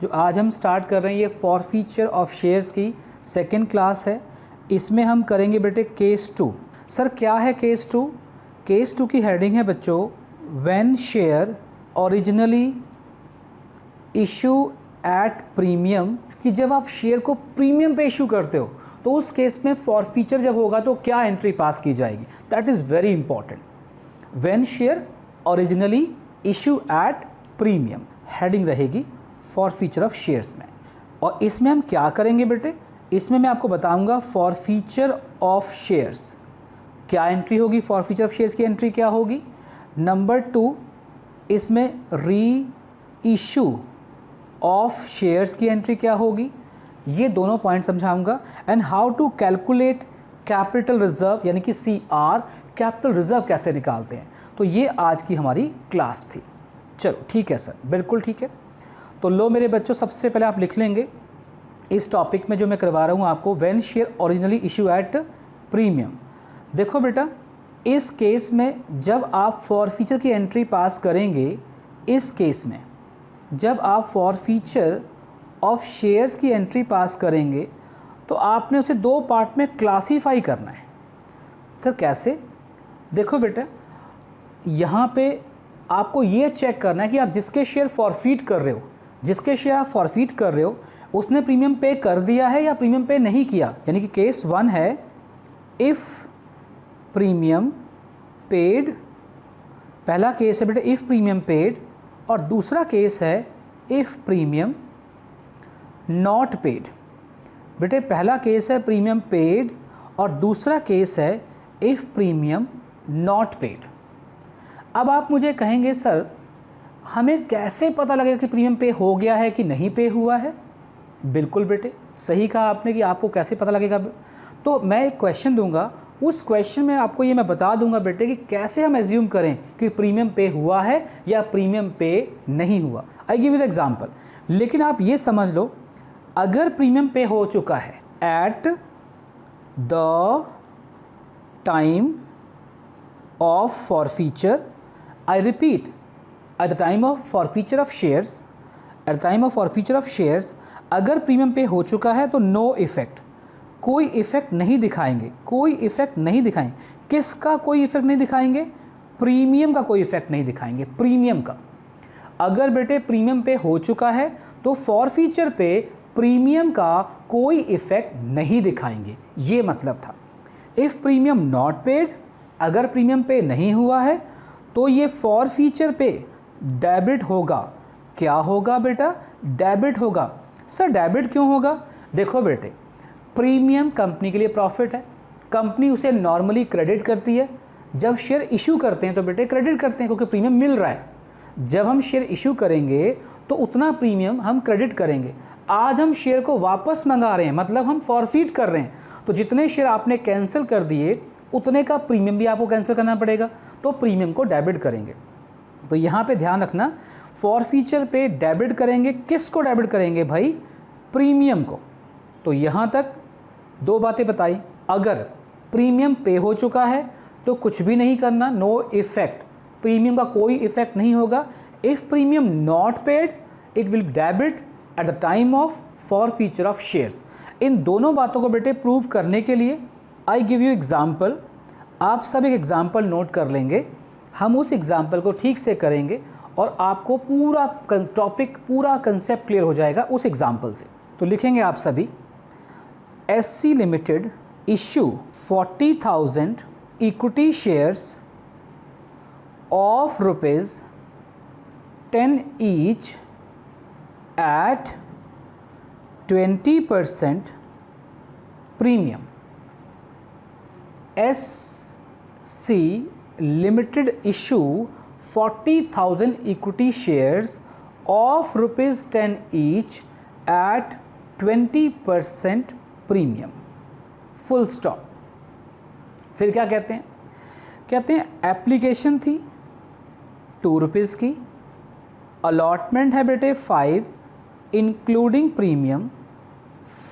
जो आज हम स्टार्ट कर रहे हैं ये फॉरफीचर ऑफ शेयर्स की सेकेंड क्लास है। इसमें हम करेंगे बेटे केस 2। सर क्या है केस 2? केस 2 की हेडिंग है बच्चों when share originally issue at premium, कि जब आप शेयर को प्रीमियम पे इशू करते हो तो उस केस में फॉरफीचर जब होगा तो क्या एंट्री पास की जाएगी, that is very important. When share originally issue at premium heading रहेगी फॉरफीचर ऑफ शेयर्स में। और इसमें हम क्या करेंगे बेटे, इसमें मैं आपको बताऊंगा फॉरफीचर ऑफ शेयर्स क्या एंट्री होगी, फॉरफीचर ऑफ शेयर्स की एंट्री क्या होगी। नंबर 2 इसमें री इशू ऑफ शेयर्स की एंट्री क्या होगी, ये दोनों पॉइंट समझाऊंगा। And how to calculate capital reserve यानी कि CR, कैपिटल रिजर्व कैसे निकालते हैं, तो ये आज की हमारी क्लास थी। चलो ठीक है सर, बिल्कुल ठीक है। तो लो मेरे बच्चों, सबसे पहले आप लिख लेंगे इस टॉपिक में जो मैं करवा रहा हूँ आपको, when share originally issue at premium. देखो बेटा, इस केस में जब आप फॉरफीचर की एंट्री पास करेंगे, इस केस में जब आप फॉरफीचर ऑफ शेयर्स की एंट्री पास करेंगे तो आपने उसे दो पार्ट में क्लासीफाई करना है। सर कैसे? देखो बेटा, यहाँ पे आपको ये चेक करना है कि आप जिसके शेयर फॉरफीट कर रहे हो, जिसके शेयर आप फॉरफीट कर रहे हो उसने प्रीमियम पे कर दिया है या प्रीमियम पे नहीं किया। यानी कि केस 1 है इफ़ प्रीमियम पेड, पहला केस है बेटा इफ़ प्रीमियम पेड, और दूसरा केस है इफ़ प्रीमियम नॉट पेड। बेटे पहला केस है प्रीमियम पेड और दूसरा केस है इफ़ प्रीमियम नॉट पेड। अब आप मुझे कहेंगे सर हमें कैसे पता लगेगा कि प्रीमियम पे हो गया है कि नहीं पे हुआ है। बिल्कुल बेटे, सही कहा आपने कि आपको कैसे पता लगेगा। तो मैं एक क्वेश्चन दूंगा, उस क्वेश्चन में आपको ये मैं बता दूंगा बेटे कि कैसे हम एज्यूम करें कि प्रीमियम पे हुआ है या प्रीमियम पे नहीं हुआ। I give you the example. लेकिन आप ये समझ लो, अगर प्रीमियम पे हो चुका है eight the time of forfeiture, I repeat eight the time of forfeiture of shares, eight the time of forfeiture of shares अगर प्रीमियम पे हो चुका है तो नो इफेक्ट, कोई इफेक्ट नहीं दिखाएंगे, कोई इफेक्ट नहीं दिखाएंगे। किसका कोई इफेक्ट नहीं दिखाएंगे? प्रीमियम का कोई इफेक्ट नहीं दिखाएंगे, प्रीमियम का। अगर बेटे प्रीमियम पे हो चुका है तो फॉरफीचर पे प्रीमियम का कोई इफेक्ट नहीं दिखाएंगे, ये मतलब था। इफ़ प्रीमियम नॉट पेड, अगर प्रीमियम पे नहीं हुआ है तो ये फॉरफीचर पे डेबिट होगा। क्या होगा बेटा? डेबिट होगा। सर डेबिट क्यों होगा? देखो बेटे, प्रीमियम कंपनी के लिए प्रॉफिट है, कंपनी उसे नॉर्मली क्रेडिट करती है। जब शेयर इशू करते हैं तो बेटे क्रेडिट करते हैं क्योंकि प्रीमियम मिल रहा है। जब हम शेयर इशू करेंगे तो उतना प्रीमियम हम क्रेडिट करेंगे। आज हम शेयर को वापस मंगा रहे हैं, मतलब हम फॉरफीट कर रहे हैं, तो जितने शेयर आपने कैंसिल कर दिए उतने का प्रीमियम भी आपको कैंसिल करना पड़ेगा, तो प्रीमियम को डेबिट करेंगे। तो यहाँ पे ध्यान रखना, फॉरफीचर पे डेबिट करेंगे। किसको डेबिट करेंगे भाई? प्रीमियम को। तो यहाँ तक दो बातें बताई। अगर प्रीमियम पे हो चुका है तो कुछ भी नहीं करना, नो इफेक्ट, प्रीमियम का कोई इफेक्ट नहीं होगा। If premium not paid it will debit at the time of forfeiture of shares. इन दोनों बातों को बेटे प्रूव करने के लिए आई गिव यू एग्जाम्पल। आप सब एक एग्जाम्पल नोट कर लेंगे, हम उस एग्जाम्पल को ठीक से करेंगे और आपको पूरा टॉपिक, पूरा कंसेप्ट क्लियर हो जाएगा उस एग्जाम्पल से। तो लिखेंगे आप सभी, SC limited issue 40,000 equity shares of ₹10 each eight 20% premium. SC limited issue 40,000 equity shares of ₹10 each eight 20% premium, full stop. फिर क्या कहते हैं? कहते हैं एप्लीकेशन थी ₹2 की, अलॉटमेंट है बेटे 5 including premium,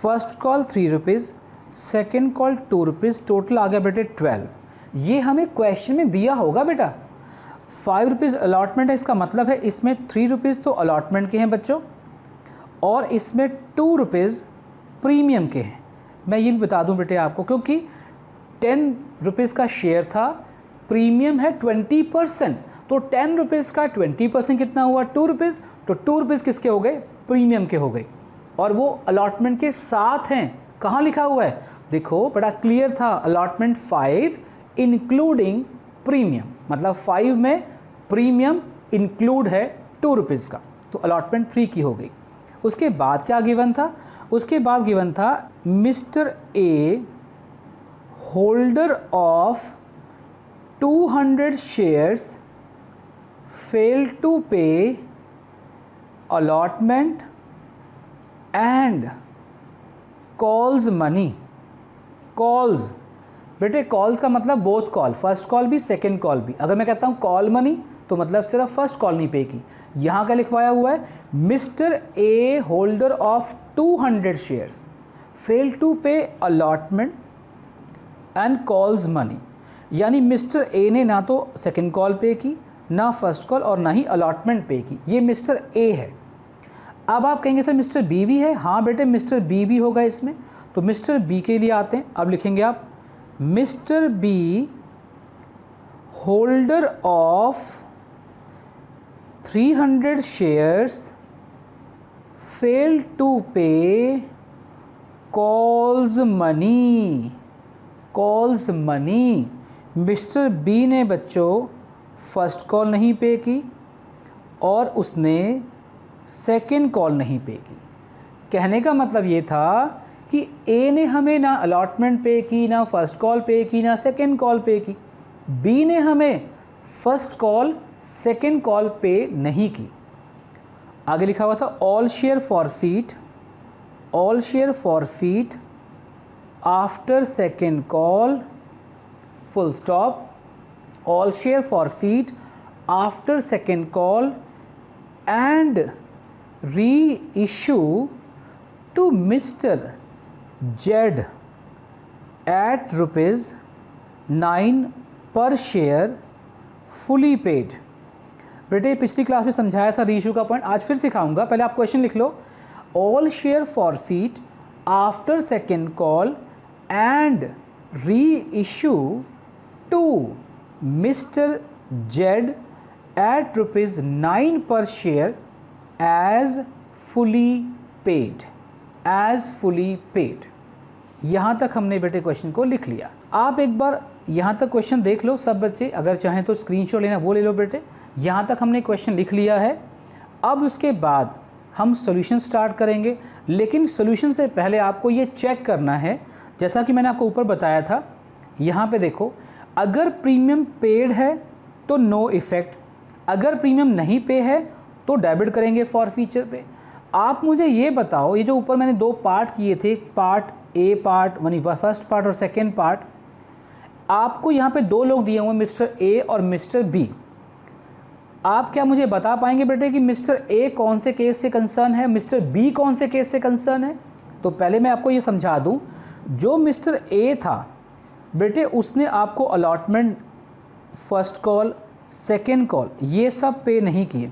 first call ₹3, second call ₹2, total आ गया बेटे 12। ये हमें क्वेश्चन में दिया होगा बेटा। ₹5 अलॉटमेंट है, इसका मतलब है इसमें ₹3 तो अलॉटमेंट के हैं बच्चों, और इसमें 2 रुपीज़ प्रीमियम के हैं। मैं ये भी बता दूं बेटे आपको, क्योंकि 10 रुपीज़ का शेयर था, प्रीमियम है 20%, तो 10 रुपीज़ का 20% कितना हुआ? 2 रुपीज़। तो 2 रुपीज़ किसके हो गए? प्रीमियम के हो गए, और वो अलॉटमेंट के साथ हैं। कहाँ लिखा हुआ है? देखो बड़ा क्लियर था, अलॉटमेंट 5 इंक्लूडिंग प्रीमियम, मतलब 5 में प्रीमियम इंक्लूड है 2 रुपीज़ का, तो अलॉटमेंट 3 की हो गई। उसके बाद क्या गिवन था? उसके बाद गिवन था mister A holder of 200 shares fail to pay allotment and calls money। calls बेटे, calls का मतलब बोथ कॉल, फर्स्ट कॉल भी सेकंड कॉल भी। अगर मैं कहता हूँ कॉल मनी तो मतलब सिर्फ फर्स्ट कॉल नहीं पे की। यहाँ क्या लिखवाया हुआ है? Mister A holder of 200 shares fail to pay allotment and calls money, यानी मिस्टर ए ने ना तो सेकंड कॉल पे की, ना फर्स्ट कॉल, और ना ही अलॉटमेंट पे की। ये मिस्टर ए है। अब आप कहेंगे सर मिस्टर बी भी है। हाँ बेटे, मिस्टर बी भी होगा इसमें। तो मिस्टर बी के लिए आते हैं। अब लिखेंगे आप mister B holder of 300 shares fail to pay calls money. Calls money, mister B ने बच्चों फर्स्ट कॉल नहीं पे की और उसने सेकंड कॉल नहीं पे की। कहने का मतलब ये था कि ए ने हमें ना अलॉटमेंट पे की, ना फर्स्ट कॉल पे की, ना सेकंड कॉल पे की। बी ने हमें फर्स्ट कॉल सेकंड कॉल पे नहीं की। आगे लिखा हुआ था all share forfeit, all share forfeit after second call, full stop. all share forfeit after second call and reissue to Mr. Z at ₹9 per share fully paid। बेटे पिछली class में समझाया था रीइशू का पॉइंट, आज फिर सिखाऊंगा। पहले आप क्वेश्चन लिख लो। All share forfeit after second call and reissue to mister Z at ₹9 पर share as fully paid, as fully paid. यहाँ तक हमने बेटे क्वेश्चन को लिख लिया। आप एक बार यहाँ तक क्वेश्चन देख लो सब बच्चे, अगर चाहें तो स्क्रीनशॉट लेना वो ले लो बेटे। यहाँ तक हमने क्वेश्चन लिख लिया है। अब उसके बाद हम सॉल्यूशन स्टार्ट करेंगे, लेकिन सॉल्यूशन से पहले आपको ये चेक करना है, जैसा कि मैंने आपको ऊपर बताया था। यहाँ पे देखो, अगर प्रीमियम पेड है तो नो इफ़ेक्ट, अगर प्रीमियम नहीं पे है तो डेबिट करेंगे फॉर फीचर पे। आप मुझे ये बताओ, ये जो ऊपर मैंने 2 पार्ट किए थे, पार्ट ए पार्ट यानी फर्स्ट पार्ट और सेकेंड पार्ट, आपको यहाँ पे 2 लोग दिए हुए मिस्टर ए और मिस्टर बी। आप क्या मुझे बता पाएंगे बेटे कि मिस्टर ए कौन से केस से कंसर्न है, मिस्टर बी कौन से केस से कंसर्न है? तो पहले मैं आपको ये समझा दूँ, जो मिस्टर ए था बेटे उसने आपको allotment, first call, second call ये सब पे नहीं किए,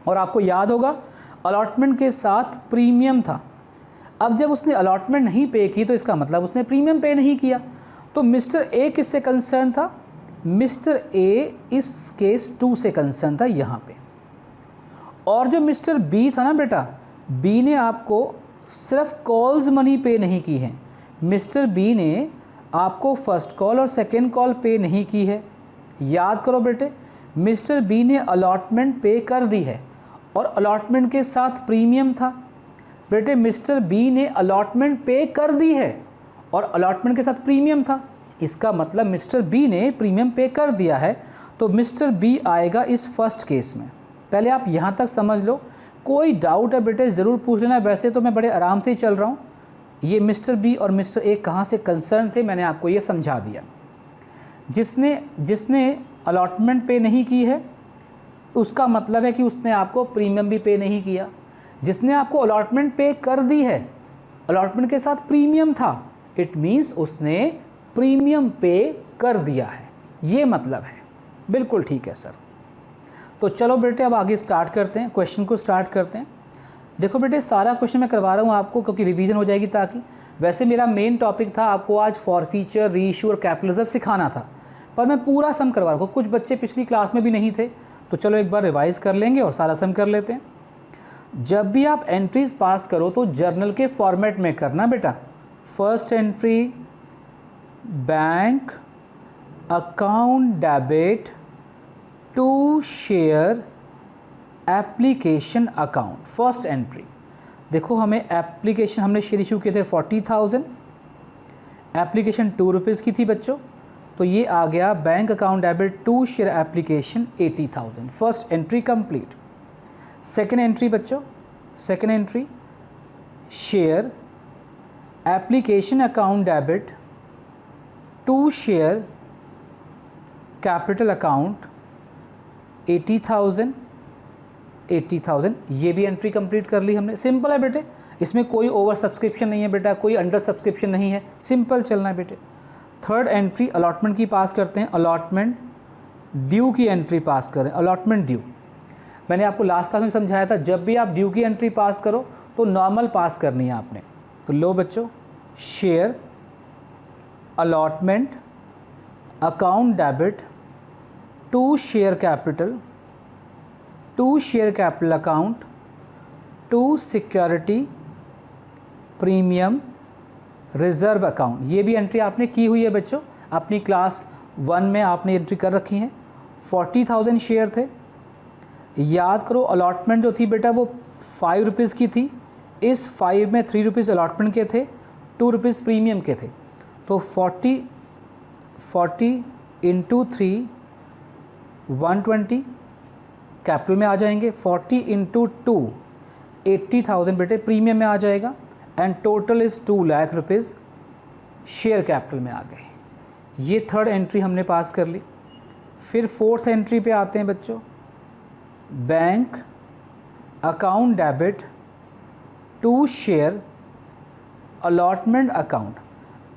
और आपको याद होगा अलॉटमेंट के साथ प्रीमियम था। अब जब उसने अलॉटमेंट नहीं पे की तो इसका मतलब उसने प्रीमियम पे नहीं किया। तो मिस्टर ए किससे कंसर्न था? मिस्टर ए इस केस 2 से कंसर्न था यहाँ पे। और जो मिस्टर बी था ना बेटा, बी ने आपको सिर्फ कॉल्स मनी पे नहीं की है, मिस्टर बी ने आपको फर्स्ट कॉल और सेकेंड कॉल पे नहीं की है। याद करो बेटे, मिस्टर बी ने अलॉटमेंट पे कर दी है और अलॉटमेंट के साथ प्रीमियम था। बेटे मिस्टर बी ने अलॉटमेंट पे कर दी है और अलॉटमेंट के साथ प्रीमियम था, इसका मतलब मिस्टर बी ने प्रीमियम पे कर दिया है, तो मिस्टर बी आएगा इस फर्स्ट केस में। पहले आप यहाँ तक समझ लो। कोई डाउट है बेटे ज़रूर पूछ लेना, वैसे तो मैं बड़े आराम से ही चल रहा हूँ। ये मिस्टर बी और मिस्टर ए कहाँ से कंसर्न थे मैंने आपको ये समझा दिया। जिसने अलॉटमेंट पे नहीं की है उसका मतलब है कि उसने आपको प्रीमियम भी पे नहीं किया। जिसने आपको अलॉटमेंट पे कर दी है, अलॉटमेंट के साथ प्रीमियम था, इट मीन्स उसने प्रीमियम पे कर दिया है, ये मतलब है। बिल्कुल ठीक है सर। तो चलो बेटे अब आगे स्टार्ट करते हैं, क्वेश्चन को स्टार्ट करते हैं। देखो बेटे सारा क्वेश्चन मैं करवा रहा हूँ आपको क्योंकि रिवीजन हो जाएगी, ताकि वैसे मेरा मेन टॉपिक था आपको आज फॉरफीचर, रीइश्यू और कैपिटल रिजर्व सिखाना था, पर मैं पूरा सम करवा रहा हूँ। कुछ बच्चे पिछली क्लास में भी नहीं थे, तो चलो एक बार रिवाइज कर लेंगे और सारा सम कर लेते हैं। जब भी आप एंट्रीज पास करो तो जर्नल के फॉर्मेट में करना बेटा। First entry bank account debit to share application account. First entry देखो, हमें एप्लीकेशन हमने शेयर इशू किए थे 40,000, एप्लीकेशन 2 रुपीज़ की थी बच्चों, तो ये आ गया bank account debit to share application 80,000। First entry complete. Second entry बच्चों, second entry share application account debit to share capital account 80,000, ये भी एंट्री कंप्लीट कर ली हमने। सिंपल है बेटे, इसमें कोई ओवर सब्सक्रिप्शन नहीं है बेटा, कोई अंडर सब्सक्रिप्शन नहीं है, सिंपल चलना है बेटे। थर्ड एंट्री अलॉटमेंट की पास करते हैं, अलॉटमेंट ड्यू की एंट्री पास करें। अलॉटमेंट ड्यू मैंने आपको लास्ट क्लास में समझाया था, जब भी आप ड्यू की एंट्री पास करो तो नॉर्मल पास करनी है आपने। तो लो बच्चों, share allotment account debit to share capital account to security premium reserve account. ये भी एंट्री आपने की हुई है बच्चों, अपनी क्लास 1 में आपने एंट्री कर रखी है। 40,000 शेयर थे, याद करो अलॉटमेंट जो थी बेटा वो 5 रुपीज़ की थी, इस 5 में 3 रुपीज़ अलॉटमेंट के थे, 2 रुपीज़ प्रीमियम के थे, तो 40 इंटू 3 120 कैपिटल में आ जाएंगे, 40 इंटू 2 80,000 बेटे प्रीमियम में आ जाएगा, and total is 2 lakh rupees share capital में आ गए। ये थर्ड एंट्री हमने पास कर ली। फिर फोर्थ एंट्री पे आते हैं बच्चों, bank account debit to share allotment account.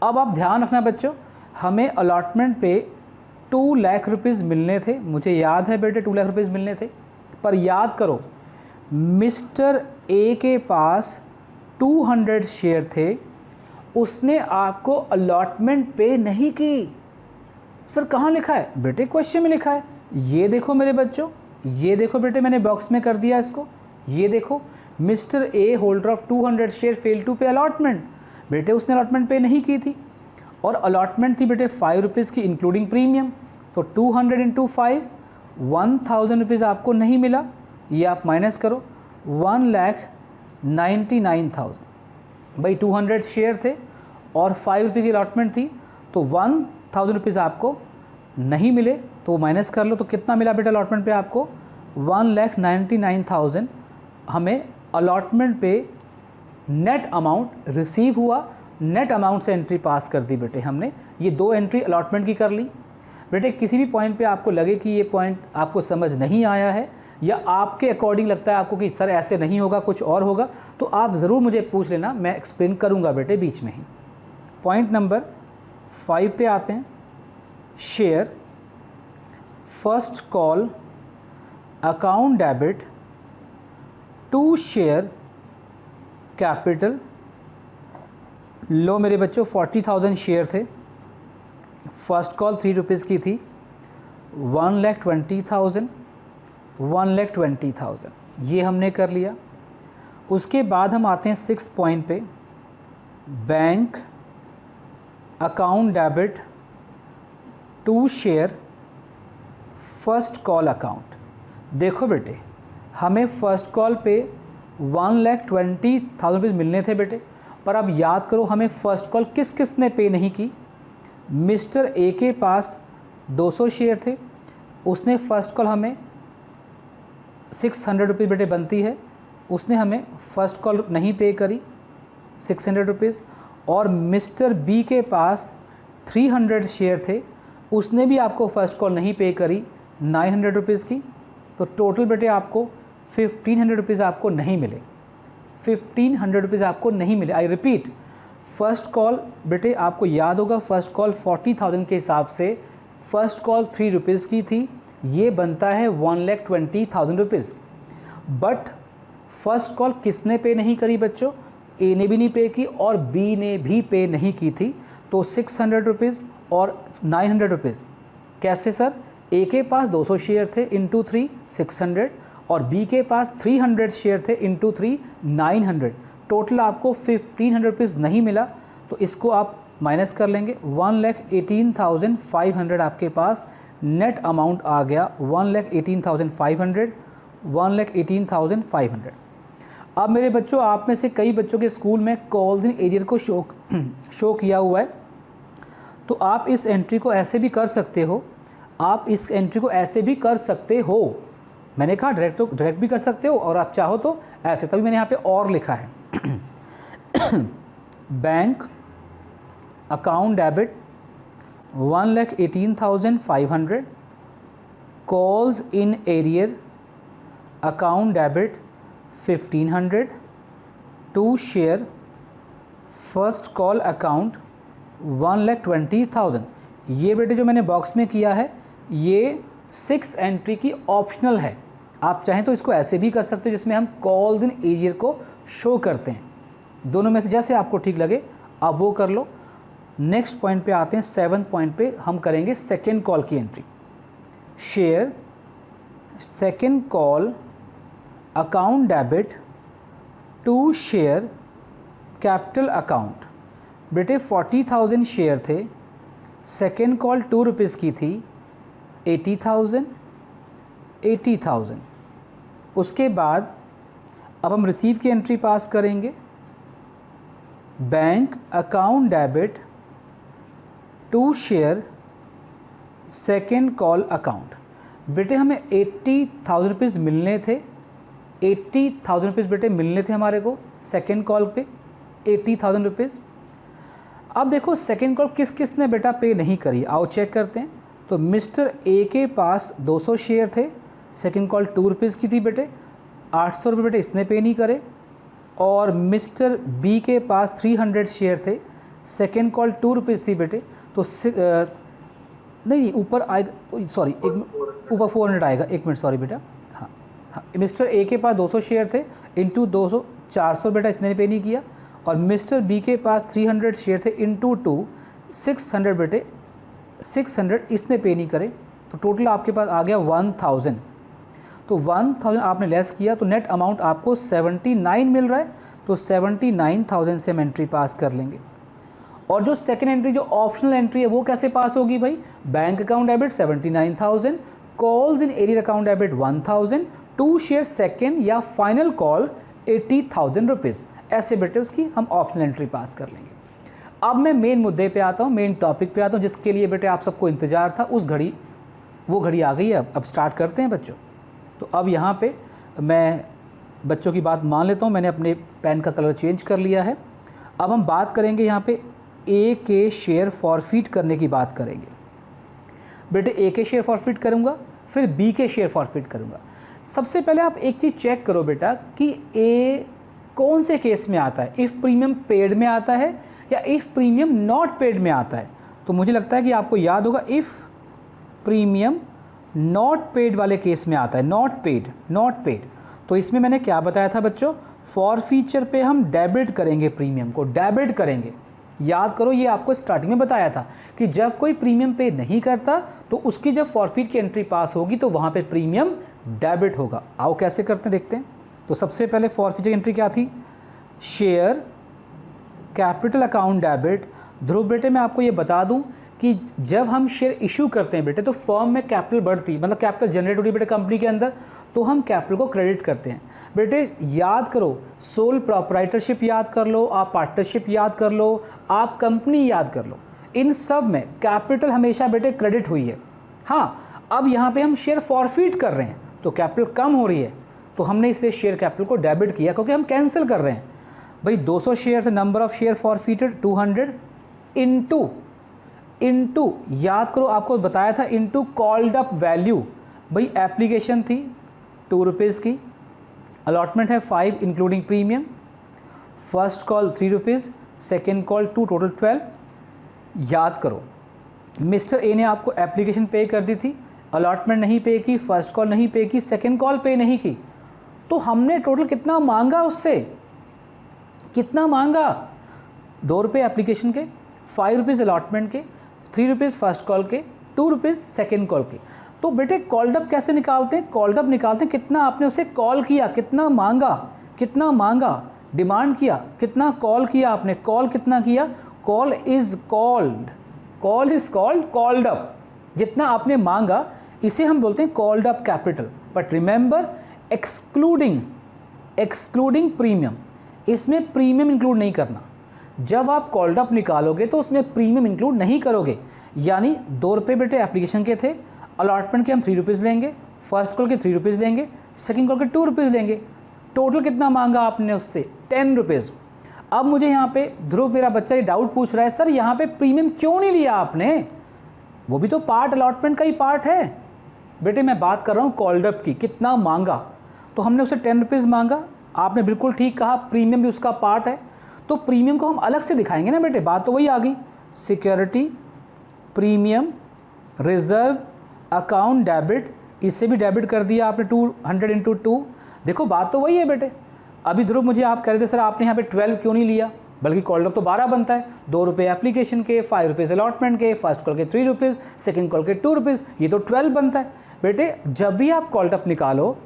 अब आप ध्यान रखना बच्चों, हमें अलॉटमेंट पे 2 लाख रुपीज़ मिलने थे, मुझे याद है बेटे 2 लाख रुपीज़ मिलने थे, पर याद करो मिस्टर ए के पास 200 शेयर थे, उसने आपको अलॉटमेंट पे नहीं की। सर कहाँ लिखा है बेटे? क्वेश्चन में लिखा है, ये देखो मेरे बच्चों, ये देखो बेटे मैंने बॉक्स में कर दिया इसको, ये देखो mister A holder of 200 share fail to pay allotment. बेटे उसने अलॉटमेंट पे नहीं की थी, और अलॉटमेंट थी बेटे 5 रुपीज़ की इंक्लूडिंग प्रीमियम, तो 200 इंटू 5 1000 रुपीज़ आपको नहीं मिला, ये आप माइनस करो 1,99,000। भाई 200 शेयर थे और 5 रुपये की अलॉटमेंट थी, तो 1000 रुपीज़ आपको नहीं मिले, तो वो माइनस कर लो, तो कितना मिला बेटा अलॉटमेंट पे आपको? 1,99,000 हमें अलॉटमेंट पे नेट अमाउंट रिसीव हुआ। नेट अमाउंट से एंट्री पास कर दी बेटे हमने। ये 2 एंट्री अलॉटमेंट की कर ली। बेटे किसी भी पॉइंट पे आपको लगे कि ये पॉइंट आपको समझ नहीं आया है, या आपके अकॉर्डिंग लगता है आपको कि सर ऐसे नहीं होगा कुछ और होगा, तो आप ज़रूर मुझे पूछ लेना, मैं एक्सप्लेन करूँगा बेटे बीच में ही। पॉइंट नंबर 5 पे आते हैं, share first call account debit to share capital. लो मेरे बच्चों 40,000 शेयर थे, फर्स्ट कॉल 3 रुपीज़ की थी, 1,20,000 ये हमने कर लिया। उसके बाद हम आते हैं 6th पॉइंट पे, bank account debit to share first call account. देखो बेटे हमें फ़र्स्ट कॉल पे 1,20,000 रुपीज़ मिलने थे बेटे, पर अब याद करो हमें फ़र्स्ट कॉल किस किस ने पे नहीं की। मिस्टर ए के पास 200 शेयर थे, उसने फ़र्स्ट कॉल हमें 600 रुपीज़ बेटे बनती है, उसने हमें फ़र्स्ट कॉल नहीं पे करी 600 रुपीज़। और मिस्टर बी के पास 300 शेयर थे, उसने भी आपको फ़र्स्ट कॉल नहीं पे करी 900 रुपीज़ की। तो टोटल बेटे आपको 1,500 रुपीज़ आपको नहीं मिले, 1,500 रुपीज़ आपको नहीं मिले। आई रिपीट, फ़र्स्ट कॉल बेटे आपको याद होगा, फ़र्स्ट कॉल 40,000 के हिसाब से फ़र्स्ट कॉल 3 रुपीज़ की थी, ये बनता है 1,20,000 रुपीज़। बट फर्स्ट कॉल किसने पे नहीं करी बच्चों? ए ने भी नहीं पे की और बी ने भी पे नहीं की थी। तो 600 रुपीज़ और 900 रुपीज़ कैसे सर? ए के पास 200 शेयर थे इंटू 3 600 और बी के पास 300 शेयर थे इंटू 3 900। टोटल आपको 1500 रुपीज़ नहीं मिला, तो इसको आप माइनस कर लेंगे। 1,18,500 आपके पास नेट अमाउंट आ गया। 1,18,500 1,18,500। अब मेरे बच्चों, आप में से कई बच्चों के स्कूल में कॉल्स इन एरियर को शो किया हुआ है, तो आप इस एंट्री को ऐसे भी कर सकते हो। आप इस एंट्री को ऐसे भी कर सकते हो, मैंने कहा डायरेक्ट भी कर सकते हो और आप चाहो तो ऐसे, तभी मैंने यहाँ पे और लिखा है। Bank account debit 1,18,500, calls in arrear account debit 1,500 to share first call account 1,20,000। ये बेटे जो मैंने बॉक्स में किया है ये 6th एंट्री की ऑप्शनल है। आप चाहें तो इसको ऐसे भी कर सकते हो जिसमें हम कॉल्स इन एरियर को शो करते हैं। दोनों में से जैसे आपको ठीक लगे आप वो कर लो। नेक्स्ट पॉइंट पे आते हैं, 7th पॉइंट पे हम करेंगे सेकेंड कॉल की entry. Share second call account debit to share capital account. बेटे 40,000 शेयर थे, सेकेंड कॉल 2 रुपीज़ की थी, 80,000। उसके बाद अब हम रिसीव की एंट्री पास करेंगे। Bank account debit to share second call account. बेटे हमें 80,000 रुपीज़ मिलने थे, 80,000 रुपीज़ बेटे मिलने थे हमारे को सेकेंड कॉल पे, 80,000 रुपीज़। अब देखो सेकेंड कॉल किस किस ने बेटा पे नहीं करी, आओ चेक करते हैं। तो मिस्टर ए के पास 200 शेयर थे, सेकेंड कॉल 2 रुपीज़ की थी बेटे, 800 रुपये बेटे इसने पे नहीं करे। और मिस्टर बी के पास 300 शेयर थे, सेकेंड कॉल 2 रुपीज़ थी बेटे, तो नहीं ऊपर आएगा, सॉरी एक ऊपर 400 आएगा, एक मिनट सॉरी बेटा। हाँ हाँ, मिस्टर ए के पास 200 शेयर थे इंटू 200 400 बेटा इसने पे नहीं किया। और मिस्टर बी के पास 300 शेयर थे इंटू 2 600 बेटे 600 इसने पे नहीं करे। तो टोटल आपके पास आ गया 1,000। तो 1,000 आपने लेस किया तो नेट अमाउंट आपको 79 मिल रहा है। तो 79,000 से हम एंट्री पास कर लेंगे। और जो सेकेंड एंट्री जो ऑप्शनल एंट्री है वो कैसे पास होगी भाई? Bank account debit 79,000, calls in arrear account debit 1,000, to share second या फाइनल कॉल 80,000 रुपीज़। ऐसे बेटे उसकी हम ऑप्शनल एंट्री पास कर लेंगे। अब मैं मेन मुद्दे पे आता हूँ, मेन टॉपिक पे आता हूँ, जिसके लिए बेटे आप सबको इंतज़ार था। उस घड़ी वो घड़ी आ गई है। अब स्टार्ट करते हैं बच्चों। तो अब यहाँ पे मैं बच्चों की बात मान लेता हूँ, मैंने अपने पेन का कलर चेंज कर लिया है। अब हम बात करेंगे यहाँ पे ए के शेयर फॉरफिट करने की बात करेंगे। बेटे ए के शेयर फॉरफिट करूँगा, फिर बी के शेयर फॉरफिट करूँगा। सबसे पहले आप एक चीज़ चेक करो बेटा कि ए कौन से केस में आता है, इफ़ प्रीमियम पेड में आता है या इफ़ प्रीमियम नॉट पेड में आता है। तो मुझे लगता है कि आपको याद होगा इफ़ प्रीमियम नॉट पेड वाले केस में आता है, नॉट पेड। तो इसमें मैंने क्या बताया था बच्चों, फॉर फीचर पे हम डेबिट करेंगे, प्रीमियम को डेबिट करेंगे। याद करो ये आपको स्टार्टिंग में बताया था कि जब कोई प्रीमियम पे नहीं करता तो उसकी जब फॉरफिट की एंट्री पास होगी तो वहाँ पे प्रीमियम डेबिट होगा। आओ कैसे करते हैं देखते हैं। तो सबसे पहले फॉरफिट की एंट्री क्या थी? Share capital account debit. Dhruv बेटे मैं आपको ये बता दूं कि जब हम शेयर इशू करते हैं बेटे तो फर्म में कैपिटल बढ़ती, मतलब कैपिटल जनरेट होती है बेटे कंपनी के अंदर, तो हम कैपिटल को क्रेडिट करते हैं। बेटे याद करो, सोल प्रोप्राइटरशिप याद कर लो, आप पार्टनरशिप याद कर लो, आप कंपनी याद कर लो, इन सब में कैपिटल हमेशा बेटे क्रेडिट हुई है। हाँ, अब यहाँ पे हम शेयर फॉरफिट कर रहे हैं तो कैपिटल कम हो रही है, तो हमने इसलिए शेयर कैपिटल को डेबिट किया क्योंकि हम कैंसिल कर रहे हैं। भाई 200 शेयर थे, number of share forfeited 200 into याद करो आपको बताया था इनटू कॉल्ड अप वैल्यू। भाई एप्लीकेशन थी 2 रुपीज़ की, अलॉटमेंट है 5 including premium, first call 3 rupees, second call 2, total 12। याद करो मिस्टर ए ने आपको एप्लीकेशन पे कर दी थी, अलॉटमेंट नहीं पे की, फर्स्ट कॉल नहीं पे की, सेकेंड कॉल पे नहीं की, तो हमने टोटल कितना मांगा उससे, कितना मांगा, 2 रुपये एप्लीकेशन के, 5 रुपीज़ अलॉटमेंट के, 3 रुपीज़ फर्स्ट कॉल के, 2 रुपीज़ सेकेंड कॉल के। तो बेटे कॉल्ड अप कैसे निकालते हैं, कॉल्ड अप निकालते हैं कितना आपने उसे कॉल किया, कितना मांगा, कितना मांगा, डिमांड किया, कितना कॉल किया आपने, कॉल कितना किया, call is called, call is called called up, जितना आपने मांगा इसे हम बोलते हैं called up capital. But remember excluding, excluding premium, इसमें प्रीमियम इंक्लूड नहीं करना। जब आप कॉल्ड अप निकालोगे तो उसमें प्रीमियम इंक्लूड नहीं करोगे। यानी 2 रुपये बेटे एप्लीकेशन के थे, अलॉटमेंट के हम 3 रुपीज़ लेंगे, फर्स्ट कॉल के 3 रुपीज़ लेंगे, सेकंड कॉल के 2 रुपीज़ लेंगे। टोटल कितना मांगा आपने उससे, 10 रुपीज़। अब मुझे यहाँ पे ध्रुव मेरा बच्चा ये डाउट पूछ रहा है, सर यहाँ पे प्रीमियम क्यों नहीं लिया आपने, वो भी तो पार्ट अलॉटमेंट का ही पार्ट है। बेटे मैं बात कर रहा हूँ कॉल्ड अप की, कितना मांगा, तो हमने उसे 10 रुपीज़ मांगा। आपने बिल्कुल ठीक कहा, प्रीमियम भी उसका पार्ट है, तो प्रीमियम को हम अलग से दिखाएंगे ना बेटे, बात तो वही आ गई। Security premium reserve account debit, इससे भी डेबिट कर दिया आपने 200 इंटू 2। देखो बात तो वही है बेटे। अभी ध्रुव मुझे आप कह रहे थे सर आपने यहाँ पे 12 क्यों नहीं लिया, बल्कि कॉल्ड अप तो 12 बनता है, 2 रुपये एप्लीकेशन के, 5 रुपीज़ अलॉटमेंट के, फर्स्ट कॉल के 3 रुपीज़, सेकंड कॉल के 2 रुपीज़, ये तो 12 बनता है। बेटे जब भी आप कॉल्ड अप निकालो,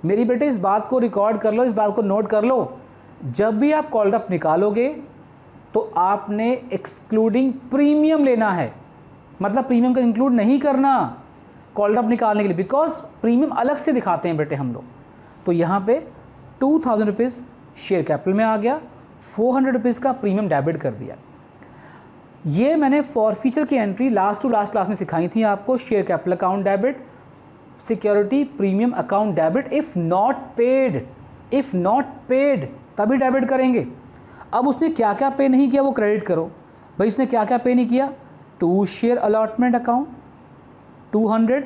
मेरी बेटे इस बात को रिकॉर्ड कर लो, इस बात को नोट कर लो, जब भी आप कॉल्ड अप निकालोगे तो आपने एक्सक्लूडिंग प्रीमियम लेना है, मतलब प्रीमियम का इंक्लूड नहीं करना कॉल्ड अप निकालने के लिए, बिकॉज प्रीमियम अलग से दिखाते हैं बेटे हम लोग। तो यहाँ पे 2000 रुपीज़ शेयर कैपिटल में आ गया, 400 रुपीज़ का प्रीमियम डेबिट कर दिया। ये मैंने फॉर फीचर की entry last to last class में सिखाई थी आपको, share capital account debit, security premium account debit, if not paid, if not paid तभी डेबिट करेंगे। अब उसने क्या क्या पे नहीं किया वो क्रेडिट करो। भाई उसने क्या क्या पे नहीं किया, 2 share allotment account 200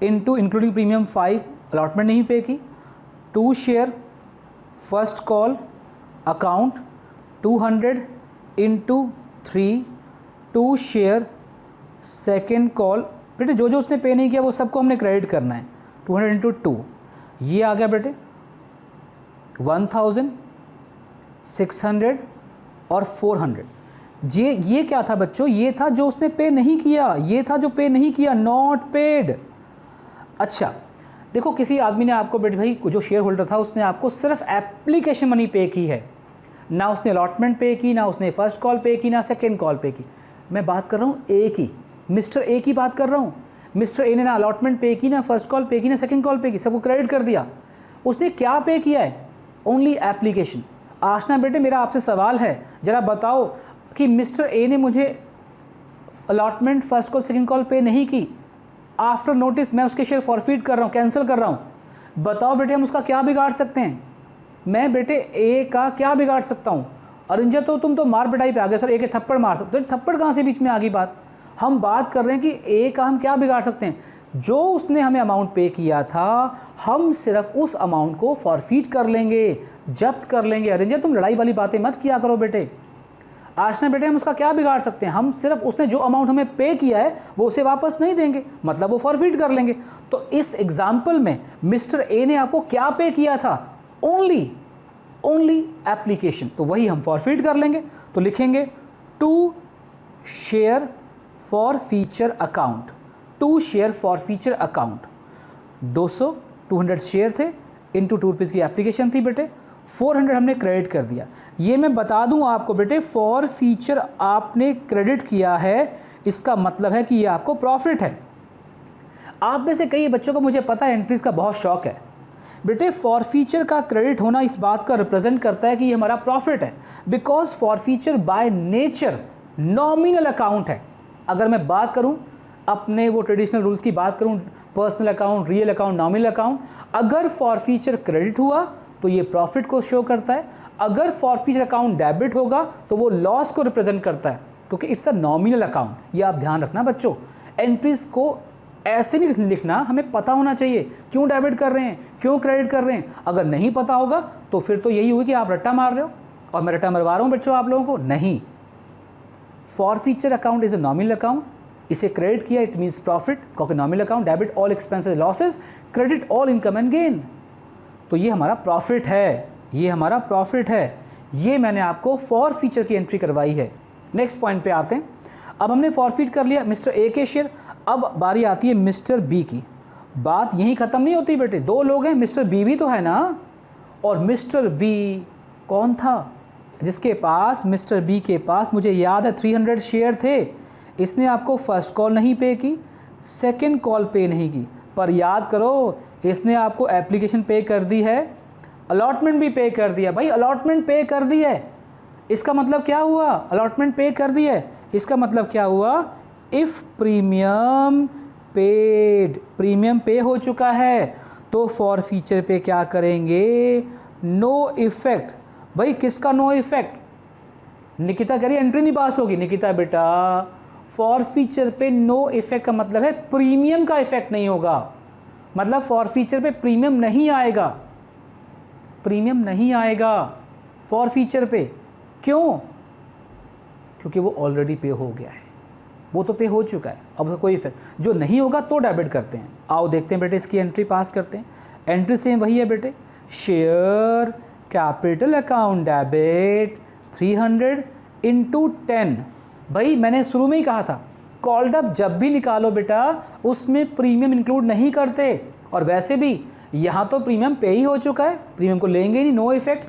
into including premium 5, allotment नहीं पे की, 2 share first call account 200 into 3, 2 share second call. बेटे जो जो उसने पे नहीं किया वो सबको हमने क्रेडिट करना है, 200 इंटू 2, ये आ गया बेटे 1000, 600 और 400। ये क्या था बच्चों, ये था जो उसने पे नहीं किया, ये था जो पे नहीं किया, नॉट पेड। अच्छा देखो किसी आदमी ने आपको बेटे भाई जो शेयर होल्डर था उसने आपको सिर्फ एप्लीकेशन मनी पे की है, ना उसने अलॉटमेंट पे की, ना उसने फर्स्ट कॉल पे की, ना सेकेंड कॉल पे की। मैं बात कर रहा हूँ ए की, मिस्टर ए की बात कर रहा हूँ। मिस्टर ए ने ना अलॉटमेंट पे की, ना फर्स्ट कॉल पे की, ना सेकेंड कॉल पे की, सबको क्रेडिट कर दिया। उसने क्या पे किया है, ओनली एप्लीकेशन। आशना बेटे मेरा आपसे सवाल है, ज़रा बताओ कि मिस्टर ए ने मुझे allotment first call second call पे नहीं की, आफ्टर नोटिस मैं उसके शेयर फॉरफीट कर रहा हूँ, कैंसिल कर रहा हूँ। बताओ बेटे हम उसका क्या बिगाड़ सकते हैं, मैं बेटे ए का क्या बिगाड़ सकता हूँ। अरिंजा तो तुम तो मार पिटाई पे आ गए, सर ए के थप्पड़ मार सकते, तो थप्पड़ कहाँ से बीच में आ गई बात। हम बात कर रहे हैं कि ए का हम क्या बिगाड़ सकते हैं, जो उसने हमें अमाउंट पे किया था हम सिर्फ उस अमाउंट को फॉरफीट कर लेंगे, जब्त कर लेंगे। अरिंजा तुम लड़ाई वाली बातें मत किया करो बेटे। आशना बेटे हम उसका क्या बिगाड़ सकते हैं, हम सिर्फ उसने जो अमाउंट हमें पे किया है वो उसे वापस नहीं देंगे, मतलब वो फॉरफीट कर लेंगे। तो इस एग्जाम्पल में मिस्टर ए ने आपको क्या पे किया था, ओनली एप्लीकेशन, तो वही हम फॉरफीट कर लेंगे। तो लिखेंगे 2 share forfeiture account, 2 share forfeiture account, 200 share थे इंटू 2 रुपीज़ की एप्लीकेशन थी बेटे, 400 हमने क्रेडिट कर दिया। ये मैं बता दूं आपको बेटे, फॉर फीचर आपने क्रेडिट किया है, इसका मतलब है कि ये आपको प्रॉफिट है। आप में से कई बच्चों को मुझे पता है एंट्रीज का बहुत शौक है बेटे। फॉर फीचर का क्रेडिट होना इस बात का रिप्रेजेंट करता है कि ये हमारा प्रॉफिट है, because for feature by nature nominal account है। अगर मैं बात करूं अपने वो ट्रेडिशनल रूल्स की बात करूं, personal account, real account, nominal account, अगर फॉर फीचर क्रेडिट हुआ तो ये प्रॉफिट को शो करता है, अगर फॉर फीचर अकाउंट डेबिट होगा तो वो लॉस को रिप्रेजेंट करता है, क्योंकि इट्स अ नॉमिनल अकाउंट। ये आप ध्यान रखना बच्चों, एंट्रीज को ऐसे नहीं लिखना, हमें पता होना चाहिए क्यों डेबिट कर रहे हैं, क्यों क्रेडिट कर रहे हैं। अगर नहीं पता होगा तो फिर तो यही होगी कि आप रट्टा मार रहे हो, और मैं रट्टा मरवा रहा हूँ बच्चों आप लोगों को। नहीं, for feature account is a nominal account, इसे क्रेडिट किया इट मीन्स प्रॉफिट, क्योंकि nominal account debit all expenses losses, credit all income and gain. तो ये हमारा प्रॉफिट है, ये हमारा प्रॉफिट है। ये मैंने आपको फॉर फीचर की एंट्री करवाई है। नेक्स्ट पॉइंट पे आते हैं। अब हमने फॉरफीट कर लिया मिस्टर ए के शेयर, अब बारी आती है मिस्टर बी की। बात यहीं ख़त्म नहीं होती बेटे, दो लोग हैं, मिस्टर बी भी तो है ना। और मिस्टर बी कौन था? जिसके पास, मिस्टर बी के पास मुझे याद है 300 शेयर थे। इसने आपको फर्स्ट कॉल नहीं पे की, सेकंड कॉल पे नहीं की, पर याद करो इसने आपको एप्लीकेशन पे कर दी है, अलॉटमेंट भी पे कर दिया। भाई अलॉटमेंट पे कर दी है, इसका मतलब क्या हुआ? अलॉटमेंट पे कर दी है, इसका मतलब क्या हुआ? इफ़ प्रीमियम पेड, प्रीमियम पे हो चुका है तो फॉर फीचर पे क्या करेंगे? No effect. भाई किसका नो इफेक्ट? निकिता कह रही एंट्री नहीं पास होगी। निकिता बेटा फॉर फीचर पे नो इफेक्ट का मतलब है प्रीमियम का इफेक्ट नहीं होगा, मतलब फॉर फीचर पे प्रीमियम नहीं आएगा, प्रीमियम नहीं आएगा फॉर फीचर पे। क्यों? क्योंकि वो ऑलरेडी पे हो गया है, वो तो पे हो चुका है, अब कोई इफेक्ट जो नहीं होगा तो डेबिट करते हैं। आओ देखते हैं बेटे, इसकी एंट्री पास करते हैं। एंट्री सेम वही है बेटे, share capital account debit 300 into 10। भाई मैंने शुरू में ही कहा था कॉल्ड अप जब भी निकालो बेटा उसमें प्रीमियम इंक्लूड नहीं करते, और वैसे भी यहाँ तो प्रीमियम पे ही हो चुका है, प्रीमियम को लेंगे ही नहीं, नो इफेक्ट।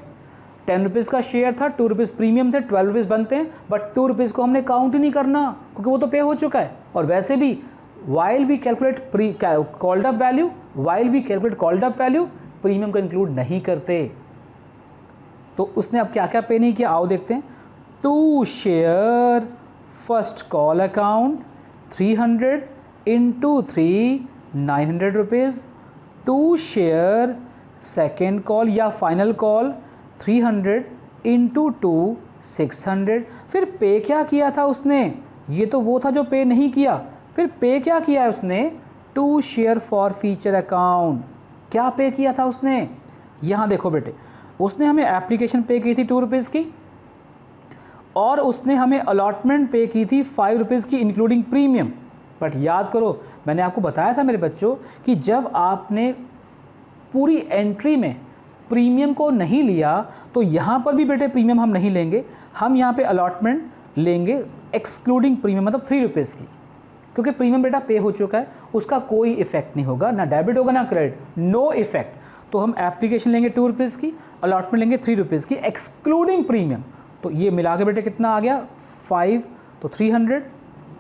10 रुपीज़ का शेयर था, 2 रुपीज़ प्रीमियम थे, 12 रुपीज़ बनते हैं, बट 2 रुपीज़ को हमने काउंट ही नहीं करना क्योंकि वो तो पे हो चुका है। और वैसे भी while we calculate called up value, while we calculate called up value, premium को इंक्लूड नहीं करते। तो उसने अब क्या क्या पे नहीं किया, आओ देखते हैं। 2 share first call account 300 into 3 900 rupees, 2 share second call या फाइनल कॉल 300 इंटू 2 600। फिर पे क्या किया था उसने? ये तो वो था जो पे नहीं किया, फिर पे क्या किया है उसने? 2 शेयर फॉर फीचर अकाउंट। क्या पे किया था उसने? यहाँ देखो बेटे, उसने हमें एप्लीकेशन पे की थी 2 रुपीज़ की, और उसने हमें अलॉटमेंट पे की थी 5 रुपीज़ की इंक्लूडिंग प्रीमियम। बट याद करो मैंने आपको बताया था मेरे बच्चों कि जब आपने पूरी एंट्री में प्रीमियम को नहीं लिया तो यहाँ पर भी बेटे प्रीमियम हम नहीं लेंगे, हम यहाँ पे अलॉटमेंट लेंगे एक्सक्लूडिंग प्रीमियम, मतलब 3 रुपीज़ की, क्योंकि प्रीमियम बेटा पे हो चुका है, उसका कोई इफेक्ट नहीं होगा, ना डेबिट होगा ना क्रेडिट, नो इफेक्ट। तो हम एप्लीकेशन लेंगे 2 रुपीज़ की, अलॉटमेंट लेंगे 3 रुपीज़ की एक्सक्लूडिंग प्रीमियम। तो ये मिला के बेटे कितना आ गया? 5, तो 300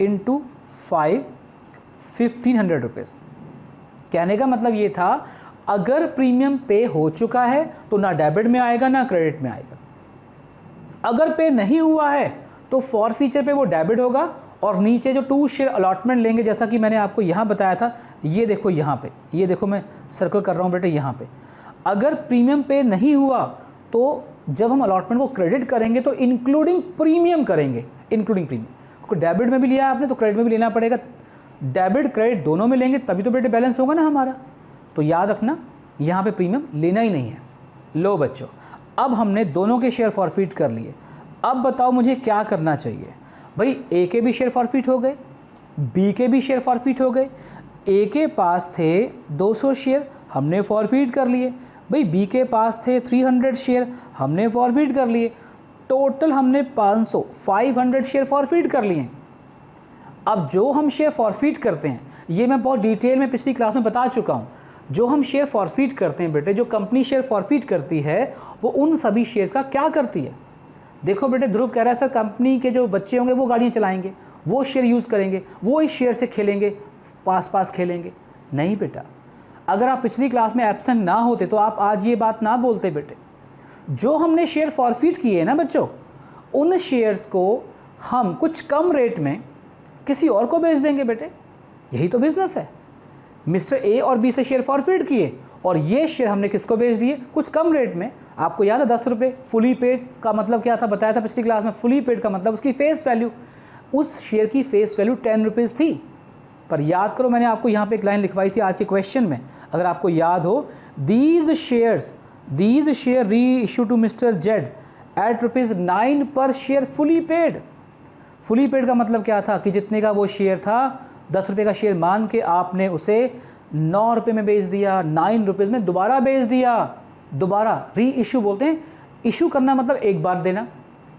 इंटू 5 1500 रुपीज़। कहने का मतलब ये था अगर प्रीमियम पे हो चुका है तो ना डेबिट में आएगा ना क्रेडिट में आएगा, अगर पे नहीं हुआ है तो फॉर फीचर पे वो डेबिट होगा, और नीचे जो 2 शेयर अलॉटमेंट लेंगे जैसा कि मैंने आपको यहाँ बताया था, ये देखो यहाँ पे, ये देखो मैं सर्कल कर रहा हूँ बेटे यहाँ पे, अगर प्रीमियम पे नहीं हुआ तो जब हम अलॉटमेंट को क्रेडिट करेंगे तो इंक्लूडिंग प्रीमियम करेंगे, इंक्लूडिंग प्रीमियम, क्योंकि डेबिट में भी लिया आपने तो क्रेडिट में भी लेना पड़ेगा, डेबिट क्रेडिट दोनों में लेंगे तभी तो बेटे बैलेंस होगा ना हमारा। तो याद रखना यहाँ पे प्रीमियम लेना ही नहीं है। लो बच्चों, अब हमने दोनों के शेयर फॉरफीट कर लिए, अब बताओ मुझे क्या करना चाहिए? भाई ए के भी शेयर फॉरफीट हो गए, बी के भी शेयर फॉरफीट हो गए। ए के पास थे 200 शेयर, हमने फॉरफीट कर लिए। भाई बी के पास थे 300 शेयर, हमने फॉरफीट कर लिए। टोटल हमने 500 शेयर फॉरफीट कर लिए। अब जो हम शेयर फॉरफीट करते हैं, ये मैं बहुत डिटेल में पिछली क्लास में बता चुका हूँ, जो हम शेयर फॉरफीट करते हैं बेटे, जो कंपनी शेयर फॉरफीट करती है वो उन सभी शेयर्स का क्या करती है? देखो बेटे, ध्रुव कह रहा है सर कंपनी के जो बच्चे होंगे वो गाड़ियाँ चलाएंगे, वो शेयर यूज़ करेंगे, वो इस शेयर से खेलेंगे, पास खेलेंगे। नहीं बेटा, अगर आप पिछली क्लास में एब्सेंट ना होते तो आप आज ये बात ना बोलते बेटे। जो हमने शेयर फॉरफीट किए ना बच्चों, उन शेयर्स को हम कुछ कम रेट में किसी और को बेच देंगे बेटे, यही तो बिजनेस है। मिस्टर ए और बी से शेयर फॉरफीट किए और ये शेयर हमने किसको बेच दिए? कुछ कम रेट में। आपको याद है 10 रुपये फुली पेड का मतलब क्या था, बताया था पिछली क्लास में। फुली पेड का मतलब उसकी फेस वैल्यू, उस शेयर की फेस वैल्यू 10 रुपीज़ थी। पर याद करो मैंने आपको यहाँ पे एक लाइन लिखवाई थी आज के क्वेश्चन में, अगर आपको याद हो, these share reissue to mister Z at ₹9 पर share fully paid. Fully paid का मतलब क्या था कि जितने का वो शेयर था, 10 रुपये का शेयर मान के आपने उसे 9 रुपये में बेच दिया, 9 रुपीज़ में दोबारा बेच दिया। दोबारा री इशू बोलते हैं। इशू करना मतलब एक बार देना,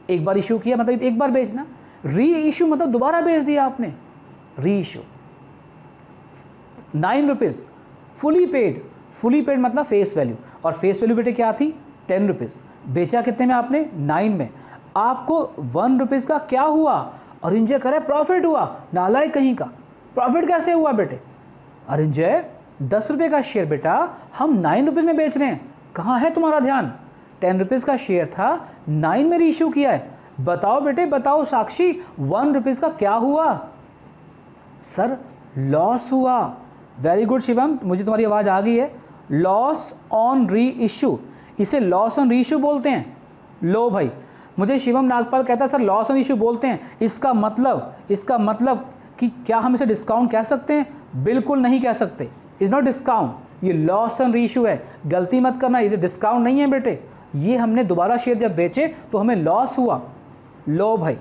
एक बार इशू किया मतलब एक बार बेचना। री इशू मतलब दोबारा बेच दिया आपने, री issue. 9 rupees fully paid, fully paid मतलब फेस वैल्यू, और फेस वैल्यू बेटे क्या थी 10 रुपीज़। बेचा कितने में आपने 9 में। आपको 1 रुपीज़ का क्या हुआ, अरिंजय करे प्रॉफिट हुआ। नालायक कहीं का, प्रॉफिट कैसे हुआ बेटे। अरिंजय 10 रुपये का शेयर बेटा हम 9 रुपीज़ में बेच रहे हैं, कहाँ है तुम्हारा ध्यान। 10 रुपीज़ का शेयर था, 9 में रीइश्यू किया है। बताओ बेटे बताओ साक्षी, 1 रुपीज़ का क्या हुआ। सर लॉस हुआ। वेरी गुड शिवम, मुझे तुम्हारी आवाज़ आ गई है। लॉस ऑन री इशू, इसे लॉस ऑन री इशू बोलते हैं। लो भाई, मुझे शिवम नागपाल कहता है सर लॉस ऑन इशू बोलते हैं, इसका मतलब कि क्या हम इसे डिस्काउंट कह सकते हैं। बिल्कुल नहीं कह सकते, इज़ नॉट डिस्काउंट, ये लॉस ऑन री इशू है। गलती मत करना, ये डिस्काउंट नहीं है बेटे। ये हमने दोबारा शेयर जब बेचे तो हमें लॉस हुआ। लो भाई,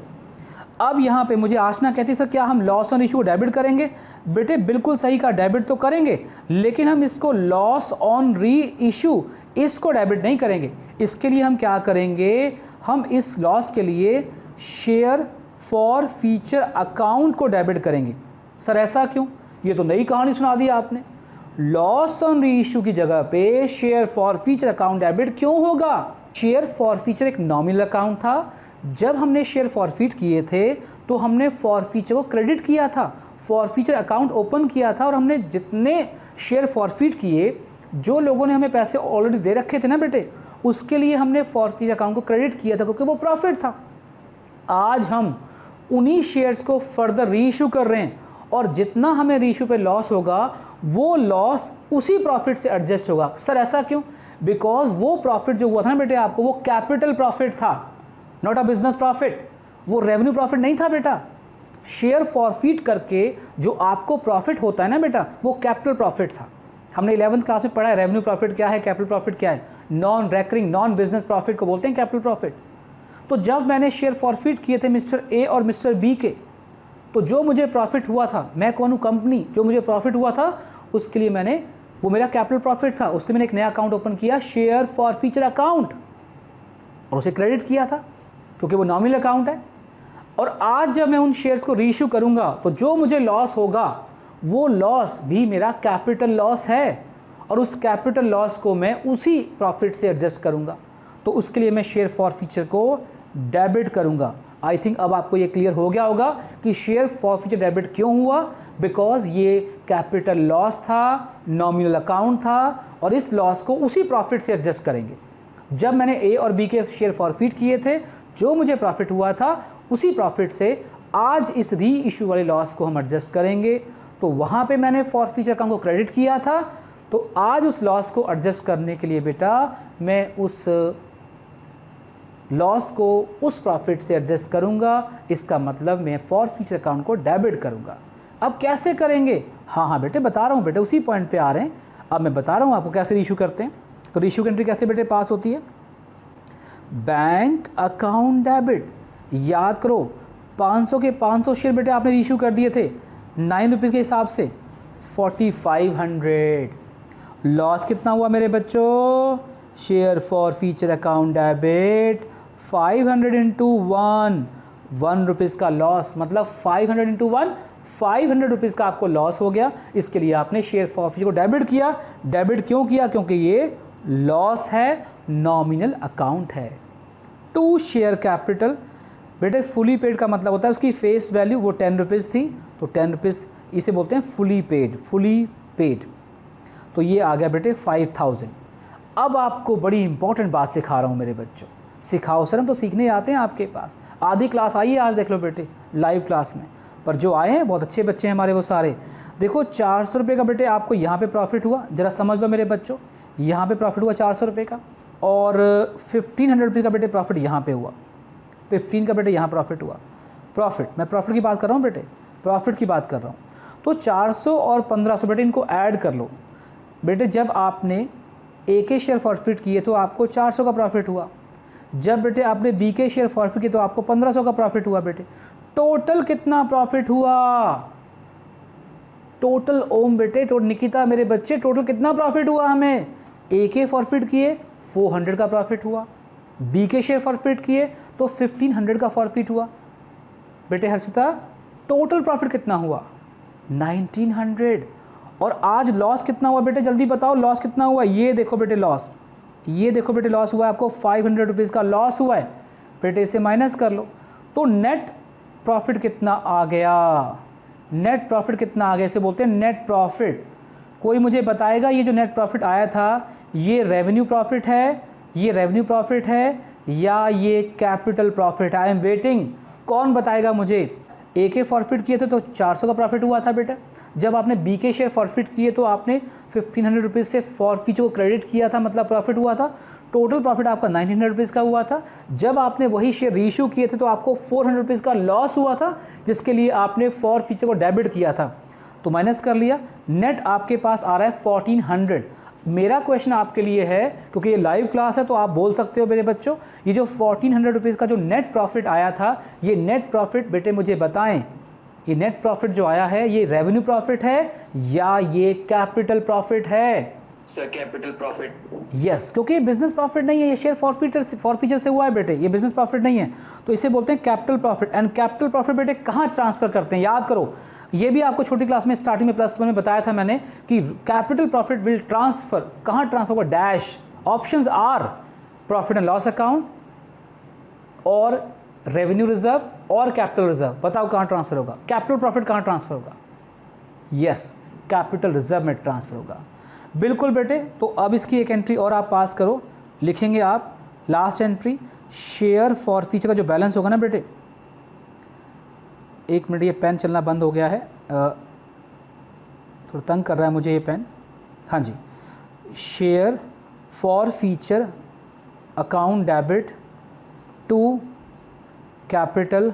अब यहाँ पे मुझे आशना कहती सर क्या हम लॉस ऑन इशू को डेबिट करेंगे। बेटे बिल्कुल सही कहा, डेबिट तो करेंगे, लेकिन हम इसको लॉस ऑन री इशू इसको डेबिट नहीं करेंगे। इसके लिए हम क्या करेंगे, हम इस लॉस के लिए शेयर फॉर फीचर अकाउंट को डेबिट करेंगे। सर ऐसा क्यों, ये तो नई कहानी सुना दी आपने। लॉस ऑन री इशू की जगह पे share forfeiture account debit क्यों होगा। शेयर फॉर फीचर एक नॉमिनल अकाउंट था। जब हमने शेयर फॉरफीट किए थे तो हमने फॉरफीचर को क्रेडिट किया था, फॉरफीचर अकाउंट ओपन किया था, और हमने जितने शेयर फॉरफीट किए, जो लोगों ने हमें पैसे ऑलरेडी दे रखे थे ना बेटे, उसके लिए हमने फॉरफीचर अकाउंट को क्रेडिट किया था क्योंकि वो प्रॉफिट था। आज हम उन्हीं शेयर्स को फर्दर रीइशू कर रहे हैं, और जितना हमें रीइशू पे लॉस होगा वो लॉस उसी प्रॉफिट से एडजस्ट होगा। सर ऐसा क्यों, बिकॉज वो प्रॉफिट जो हुआ था ना बेटे आपको, वो कैपिटल प्रॉफिट था, नॉट अ बिजनेस प्रॉफिट। वो रेवेन्यू प्रॉफिट नहीं था बेटा। शेयर फॉरफीट करके जो आपको प्रॉफिट होता है ना बेटा, वो कैपिटल प्रॉफिट था। हमने 11th क्लास में पढ़ा है रेवेन्यू प्रॉफिट क्या है, कैपिटल प्रॉफिट क्या है। Non recurring non business profit को बोलते हैं कैपिटल प्रॉफिट। तो जब मैंने शेयर फॉरफीट किए थे मिस्टर ए और मिस्टर बी के, तो जो मुझे प्रॉफिट हुआ था, मैं कौन हूँ कंपनी, जो मुझे प्रॉफिट हुआ था उसके लिए मैंने, वो मेरा कैपिटल प्रॉफिट था, उसके मैंने एक नया अकाउंट ओपन किया, शेयर फॉर फीचर अकाउंट, और उसे क्रेडिट किया था क्योंकि वो नॉमिनल अकाउंट है। और आज जब मैं उन शेयर्स को रीइश्यू करूंगा तो जो मुझे लॉस होगा वो लॉस भी मेरा कैपिटल लॉस है, और उस कैपिटल लॉस को मैं उसी प्रॉफिट से एडजस्ट करूंगा। तो उसके लिए मैं शेयर फॉर फीचर को डेबिट करूंगा। आई थिंक अब आपको ये क्लियर हो गया होगा कि शेयर फॉर फीचर डेबिट क्यों हुआ, बिकॉज ये कैपिटल लॉस था, नॉमिनल अकाउंट था, और इस लॉस को उसी प्रॉफिट से एडजस्ट करेंगे। जब मैंने ए और बी के शेयर फॉरफीट किए थे, जो मुझे प्रॉफिट हुआ था उसी प्रॉफिट से आज इस री इशू वाले लॉस को हम एडजस्ट करेंगे। तो वहाँ पे मैंने फॉरफीचर अकाउंट को क्रेडिट किया था, तो आज उस लॉस को एडजस्ट करने के लिए बेटा मैं उस लॉस को उस प्रॉफिट से एडजस्ट करूँगा। इसका मतलब मैं फॉरफीचर अकाउंट को डेबिट करूँगा। अब कैसे करेंगे, हाँ बेटे बता रहा हूँ बेटे, उसी पॉइंट पे आ रहे हैं। अब मैं बता रहा हूँ आपको कैसे रीइश्यू करते हैं। तो रीइश्यू की एंट्री कैसे बेटे पास होती है, बैंक अकाउंट डेबिट। याद करो 500 के 500 शेयर बेटे आपने रीइश्यू कर दिए थे 9 रुपीज़ के हिसाब से, 4500। लॉस कितना हुआ मेरे बच्चों, share forfeiture account debit 500 into 1 rupees का लॉस, मतलब 500 इंटू 1 500 रुपीज़ का आपको लॉस हो गया। इसके लिए आपने शेयर फॉर फीचर को डेबिट किया। डेबिट क्यों किया, क्योंकि ये लॉस है, नॉमिनल अकाउंट है। टू शेयर कैपिटल बेटे फुली पेड का मतलब होता है उसकी फेस वैल्यू वो 10 रुपीज़ थी, तो 10 रुपीज़ इसे बोलते हैं फुली पेड। तो ये आ गया बेटे 5000। अब आपको बड़ी इंपॉर्टेंट बात सिखा रहा हूँ मेरे बच्चों। सिखाओ सर, हम तो सीखने आते हैं आपके पास। आधी क्लास आई है आज, देख लो बेटे लाइव क्लास में, पर जो आए हैं बहुत अच्छे बच्चे हैं हमारे वो सारे। देखो 400 रुपये का बेटे आपको यहाँ पे प्रॉफिट हुआ, ज़रा समझ लो मेरे बच्चों। यहाँ पे प्रॉफिट हुआ 400 रुपये का, और 1500 रुपये का बेटे प्रॉफिट यहाँ पे हुआ, 15 का बेटे यहाँ प्रॉफिट हुआ। प्रॉफिट, मैं प्रॉफिट की बात कर रहा हूँ बेटे, प्रॉफिट की बात कर रहा हूँ। तो 400 और 1500 बेटे इनको ऐड कर लो बेटे। जब आपने ए के शेयर फॉरफिट किए तो आपको 400 का प्रॉफिट हुआ, जब बेटे आपने बी के शेयर फॉरफिट किए तो आपको 1500 का प्रॉफिट हुआ। बेटे टोटल कितना प्रॉफिट हुआ, टोटल ओम बेटे, निकिता मेरे बच्चे, टोटल कितना प्रॉफिट हुआ हमें। ए के फॉरफिट किए 400 का प्रॉफिट हुआ, बी के शेयर फॉरफिट किए तो 1500 का फॉरफिट हुआ। बेटे हर्षिता टोटल प्रॉफिट कितना हुआ? 1900। और आज लॉस कितना हुआ बेटे, जल्दी बताओ लॉस कितना हुआ? ये देखो बेटे लॉस, ये देखो बेटे लॉस हुआ है आपको 500 रुपीज़ का लॉस हुआ है। बेटे इसे माइनस कर लो तो नेट प्रॉफिट कितना आ गया? नेट प्रॉफिट कितना आ गया? इसे बोलते हैं नेट प्रॉफिट। कोई मुझे बताएगा ये जो नेट प्रॉफिट आया था ये रेवेन्यू प्रॉफिट है, ये रेवेन्यू प्रॉफिट है या ये कैपिटल प्रॉफिट है? आई एम वेटिंग, कौन बताएगा मुझे? ए के फॉरफिट किए थे तो 400 का प्रॉफिट हुआ था बेटा। जब आपने बी के शेयर फॉरफिट किए तो आपने 1500 रुपीज़ से फॉरफीचर को क्रेडिट किया था, मतलब प्रॉफिट हुआ था। टोटल प्रॉफिट आपका 1900 रुपीज़ का हुआ था। जब आपने वही शेयर रीइश्यू किए थे तो आपको 400 रुपीज़ का लॉस हुआ था, जिसके लिए आपने फॉरफीचर को डेबिट किया था, तो माइनस कर लिया। नेट आपके पास आ रहा है 1400। मेरा क्वेश्चन आपके लिए है, क्योंकि ये लाइव क्लास है तो आप बोल सकते हो मेरे बच्चों, ये जो 1400 रुपीज़ का जो नेट प्रॉफिट आया था, ये नेट प्रॉफिट बेटे मुझे बताएं, ये नेट प्रॉफिट जो आया है ये रेवेन्यू प्रॉफिट है या ये कैपिटल प्रॉफिट है? Sir capital profit. यस, क्योंकि ये बिजनेस प्रॉफिट नहीं है, ये शेयर फॉरफीचर से हुआ है बेटे, ये बिजनेस प्रॉफिट नहीं है, तो इसे बोलते हैं capital profit. And capital profit बेटे कहाँ ट्रांसफर करते हैं? याद करो, ये भी आपको छोटी क्लास में स्टार्टिंग में +1 में बताया था मैंने कि कैपिटल प्रॉफिट विल ट्रांसफर, कहाँ ट्रांसफर होगा? Dash. Options are profit and loss account और रेवेन्यू रिजर्व और कैपिटल रिजर्व। बताओ कहाँ ट्रांसफर होगा? कैपिटल प्रॉफिट कहाँ ट्रांसफर होगा? यस, कैपिटल रिजर्व में ट्रांसफर होगा। बिल्कुल बेटे, तो अब इसकी एक एंट्री और आप पास करो, लिखेंगे आप लास्ट एंट्री शेयर फॉरफीचर का जो बैलेंस होगा ना बेटे, एक मिनट ये पेन चलना बंद हो गया है, थोड़ा तंग कर रहा है मुझे ये पेन। हाँ जी, share forfeiture account debit to capital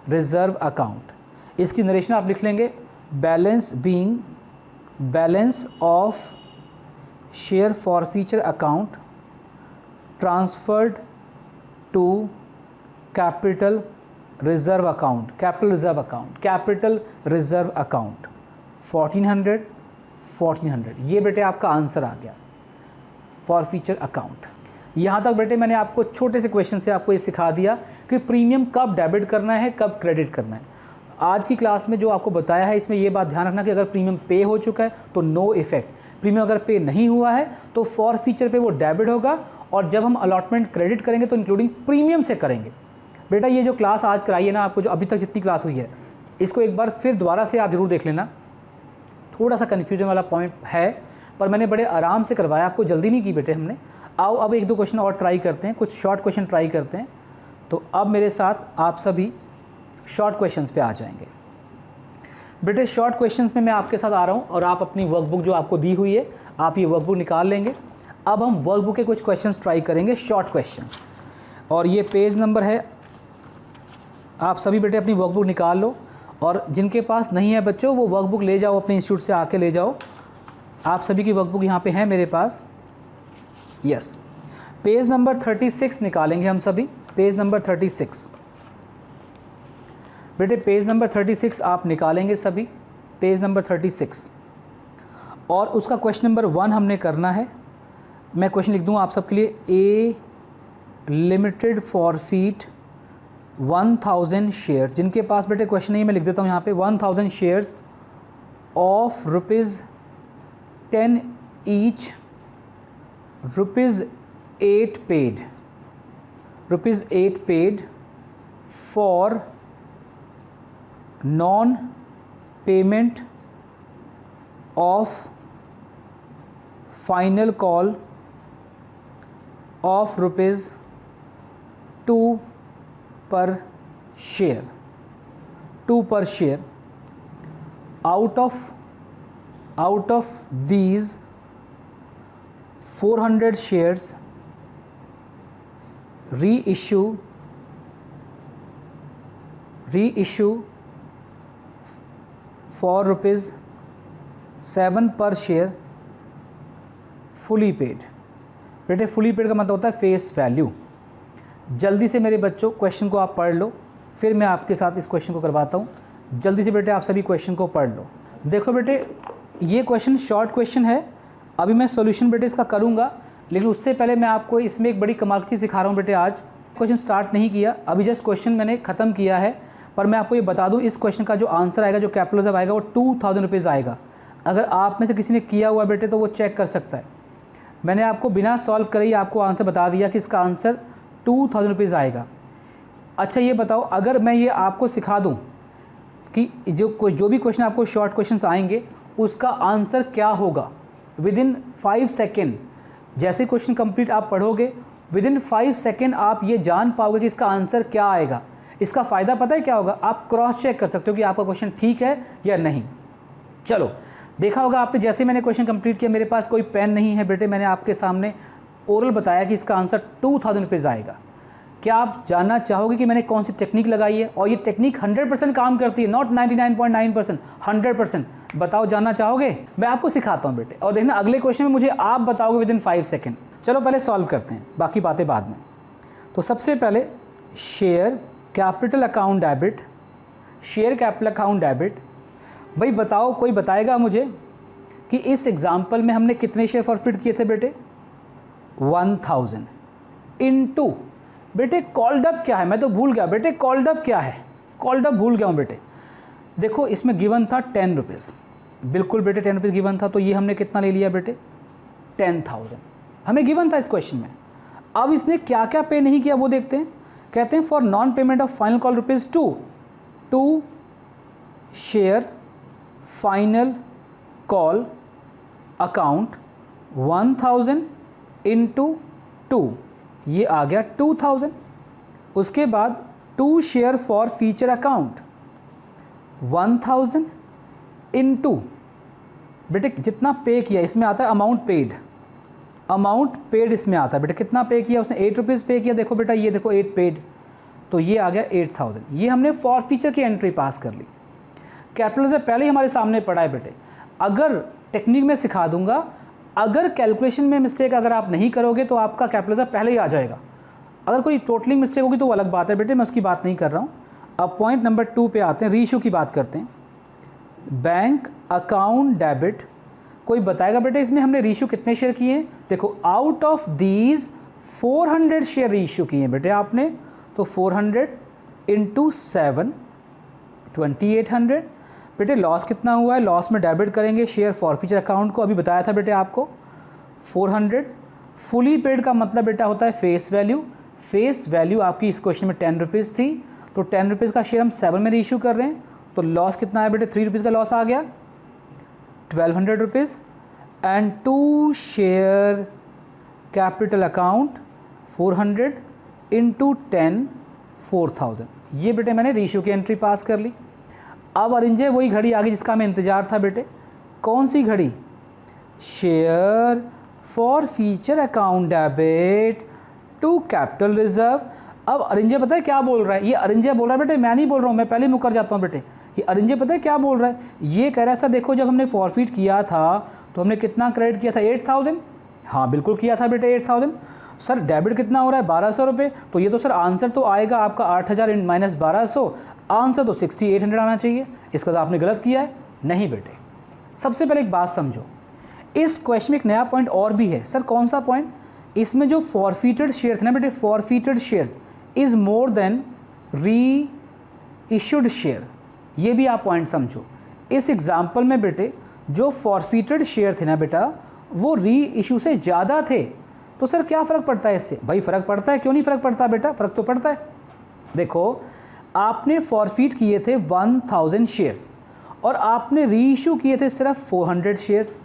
reserve account. इसकी नरेशन आप लिख लेंगे balance being balance of share forfeiture account transferred to capital reserve account, capital reserve account, capital reserve account 1400। ये बेटे आपका आंसर आ गया फॉरफीचर अकाउंट। यहाँ तक बेटे मैंने आपको छोटे से क्वेश्चन से आपको ये सिखा दिया कि प्रीमियम कब डेबिट करना है, कब क्रेडिट करना है। आज की क्लास में जो आपको बताया है इसमें ये बात ध्यान रखना कि अगर प्रीमियम पे हो चुका है तो नो इफेक्ट, प्रीमियम अगर पे नहीं हुआ है तो फॉरफीचर पे वो डेबिट होगा, और जब हम अलॉटमेंट क्रेडिट करेंगे तो इंक्लूडिंग प्रीमियम से करेंगे। बेटा ये जो क्लास आज कराई है ना आपको, जो अभी तक जितनी क्लास हुई है, इसको एक बार फिर दोबारा से आप जरूर देख लेना। थोड़ा सा कन्फ्यूजन वाला पॉइंट है, पर मैंने बड़े आराम से करवाया, आपको जल्दी नहीं की बेटे हमने। आओ अब 1-2 क्वेश्चन और ट्राई करते हैं, कुछ शॉर्ट क्वेश्चन ट्राई करते हैं। तो अब मेरे साथ आप सभी शॉर्ट क्वेश्चंस पे आ जाएंगे। बेटे शॉर्ट क्वेश्चंस में मैं आपके साथ आ रहा हूँ, और आप अपनी वर्कबुक जो आपको दी हुई है, आप ये वर्कबुक निकाल लेंगे। अब हम वर्कबुक के कुछ क्वेश्चंस ट्राई करेंगे, शॉर्ट क्वेश्चंस, और ये पेज नंबर है। आप सभी बेटे अपनी वर्कबुक निकाल लो, और जिनके पास नहीं है बच्चों वो वर्कबुक ले जाओ, अपने इंस्टीट्यूट से आके ले जाओ। आप सभी की वर्कबुक यहाँ पे है मेरे पास। यस, पेज नंबर 36 निकालेंगे हम सभी, पेज नंबर 36। बेटे पेज नंबर 36 आप निकालेंगे सभी, पेज नंबर 36, और उसका क्वेश्चन नंबर 1 हमने करना है। मैं क्वेश्चन लिख दूँ आप सबके लिए। ए लिमिटेड फॉरफीट 1000 शेयर, जिनके पास बेटे क्वेश्चन नहीं मैं लिख देता हूँ यहाँ पे, 1000 shares of ₹10 each, ₹8 paid for non payment of final call of ₹2 पर शेयर, 2 पर share. out of these 400 shares reissue for ₹7 per share fully paid। बेटे फुली पेड का मतलब होता है फेस वैल्यू। जल्दी से मेरे बच्चों क्वेश्चन को आप पढ़ लो, फिर मैं आपके साथ इस क्वेश्चन को करवाता हूँ। जल्दी से बेटे आप सभी क्वेश्चन को पढ़ लो। देखो बेटे ये क्वेश्चन शॉर्ट क्वेश्चन है, अभी मैं सॉल्यूशन बेटे इसका करूँगा, लेकिन उससे पहले मैं आपको इसमें एक बड़ी कमाल की चीज़ सिखा रहा हूँ बेटे। आज क्वेश्चन स्टार्ट नहीं किया, अभी जस्ट क्वेश्चन मैंने ख़त्म किया है, पर मैं आपको ये बता दूँ इस क्वेश्चन का जो आंसर आएगा, जो कैपिटल आएगा, वो 2000 रुपीज़ आएगा। अगर आप में से किसी ने किया हुआ बेटे तो वो चेक कर सकता है। मैंने आपको बिना सॉल्व करे ही आपको आंसर बता दिया कि इसका आंसर 2000 रुपीज़ आएगा। अच्छा ये बताओ, अगर मैं ये आपको सिखा दूँ कि जो भी क्वेश्चन आपको शॉर्ट क्वेश्चंस आएंगे उसका आंसर क्या होगा विद इन 5 सेकेंड, जैसे क्वेश्चन कंप्लीट आप पढ़ोगे विद इन 5 सेकेंड आप ये जान पाओगे कि इसका आंसर क्या आएगा। इसका फ़ायदा पता है क्या होगा? आप क्रॉस चेक कर सकते हो कि आपका क्वेश्चन ठीक है या नहीं। चलो, देखा होगा आपने, जैसे मैंने क्वेश्चन कंप्लीट किया, मेरे पास कोई पेन नहीं है बेटे, मैंने आपके सामने ओरल बताया कि इसका आंसर 2000 रुपीज़ आएगा। क्या आप जानना चाहोगे कि मैंने कौन सी टेक्निक लगाई है? और ये टेक्निक 100% काम करती है, नॉट 99.9%, 100%। बताओ, जानना चाहोगे? मैं आपको सिखाता हूँ बेटे, और देखना अगले क्वेश्चन में मुझे आप बताओगे विद इन 5 सेकेंड। चलो पहले सॉल्व करते हैं, बाकी बातें बाद में। तो सबसे पहले share capital account debit, share capital account debit. भाई बताओ, कोई बताएगा मुझे कि इस एग्जाम्पल में हमने कितने शेयर फॉरफिट किए थे बेटे? 1000 इनटू, बेटे कॉल्ड अप क्या है? मैं तो भूल गया बेटे, कॉल्ड अप क्या है? कॉल्ड अप भूल गया हूँ बेटे। देखो इसमें गिवन था 10 रुपीज़, बिल्कुल बेटे 10 रुपीज़ गिवन था, तो ये हमने कितना ले लिया बेटे? 10,000 हमें गिवन था इस क्वेश्चन में। अब इसने क्या क्या पे नहीं किया वो देखते हैं। कहते हैं for non payment of final call ₹2 to share final call account 1000 into 2, ये आ गया 2000। उसके बाद 2 share forfeiture account 1000 into, बेटे जितना पे किया इसमें आता है अमाउंट पेड, अमाउंट पेड इसमें आता है बेटे। कितना पे किया उसने? 8 रुपीज़ पे किया। देखो बेटा, ये देखो 8 पेड, तो ये आ गया 8000। ये हमने फॉर फीचर की एंट्री पास कर ली। कैपिटल से पहले ही हमारे सामने पड़ा है बेटे। अगर टेक्निक में सिखा दूंगा, अगर कैलकुलेशन में मिस्टेक अगर आप नहीं करोगे तो आपका कैपिटल से पहले ही आ जाएगा। अगर कोई टोटलिंग मिस्टेक होगी तो वो अलग बात है बेटे, मैं उसकी बात नहीं कर रहा हूँ। अब पॉइंट नंबर 2 पे आते हैं, रीइश्यू की बात करते हैं। बैंक अकाउंट डेबिट, कोई बताएगा बेटे इसमें हमने रीइश्यू कितने शेयर किए हैं? देखो out of these 400 share reissue किए हैं बेटे आपने, तो 400 इंटू 7 2800। बेटे लॉस कितना हुआ है? लॉस में डेबिट करेंगे शेयर फॉरफीचर अकाउंट को, अभी बताया था बेटे आपको 400। फुली पेड का मतलब बेटा होता है फेस वैल्यू। फेस वैल्यू आपकी इस क्वेश्चन में 10 रुपीज़ थी, तो 10 रुपीज़ का शेयर हम 7 में रीइश्यू कर रहे हैं, तो लॉस कितना है बेटे? 3 रुपीज़ का लॉस आ गया, 1200 rupees. And 2 share capital account 400 into 10 4000। ये बेटे मैंने रीइश्यू की एंट्री पास कर ली। अब अरिंजे वही घड़ी आ गई जिसका हमें इंतजार था बेटे। कौन सी घड़ी? Share forfeiture account debit to capital reserve. अब अरिंजे पता है क्या बोल रहा है? ये अरिंजे बोल रहा है बेटे, मैं नहीं बोल रहा हूँ, मैं पहले मुकर जाता हूँ बेटे। ये अरिंजे पता है क्या बोल रहा है? ये कह रहा है सर देखो, जब हमने फॉरफीट किया था तो हमने कितना क्रेडिट किया था? 8000। हाँ बिल्कुल किया था बेटे 8000। सर डेबिट कितना हो रहा है? 1200 रुपये। तो ये तो सर आंसर तो आएगा आपका 8000 माइनस 1200, आंसर तो 6800 आना चाहिए। इसका तो आपने गलत किया है। नहीं बेटे, सबसे पहले एक बात समझो, इस क्वेश्चन में एक नया पॉइंट और भी है। सर कौन सा पॉइंट? इसमें जो फॉरफीटेड शेयर थे ना बेटे, फॉरफीटेड शेयर्स इज मोर देन री इश्यूड शेयर, ये भी आप पॉइंट समझो। इस एग्जाम्पल में बेटे जो फॉरफीटेड शेयर थे ना बेटा, वो री इशू से ज़्यादा थे। तो सर क्या फ़र्क पड़ता है इससे? भाई फ़र्क पड़ता है, क्यों नहीं फ़र्क पड़ता बेटा? फ़र्क तो पड़ता है। देखो आपने फॉरफीट किए थे 1000 शेयर्स और आपने री इशू किए थे सिर्फ 400 शेयर्स।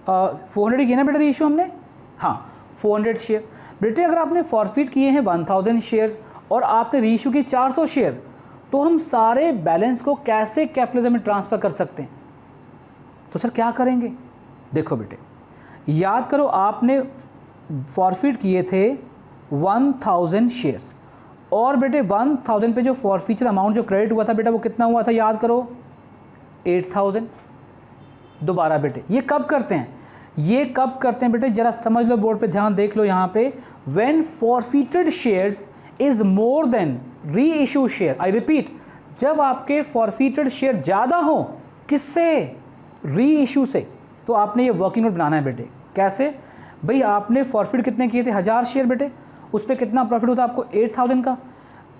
400 ही किए ना बेटा री इशू हमने? हाँ 400 शेयर। बेटे अगर आपने फॉरफीट किए हैं 1000 शेयर्स और आपने री इशू किए 400 शेयर, तो हम सारे बैलेंस को कैसे कैपिटल में ट्रांसफ़र कर सकते हैं? तो सर क्या करेंगे? देखो बेटे, याद करो आपने फॉरफीट किए थे 1000 शेयर्स और बेटे 1000 पे जो फॉरफीचर अमाउंट जो क्रेडिट हुआ था बेटा, वो कितना हुआ था? याद करो 8000। दोबारा बेटे ये कब करते हैं? ये कब करते हैं बेटे? जरा समझ लो, बोर्ड पे ध्यान देख लो यहाँ पे। When forfeited shares is more than reissue share. I repeat, जब आपके फॉरफीटेड शेयर ज़्यादा हो, किससे? री इशू से। तो आपने ये वर्किंग नोट बनाना है बेटे। कैसे? भाई आपने फॉरफिट कितने किए थे, 1000 शेयर बेटे, उस पर कितना प्रॉफिट होता है आपको 8000 का।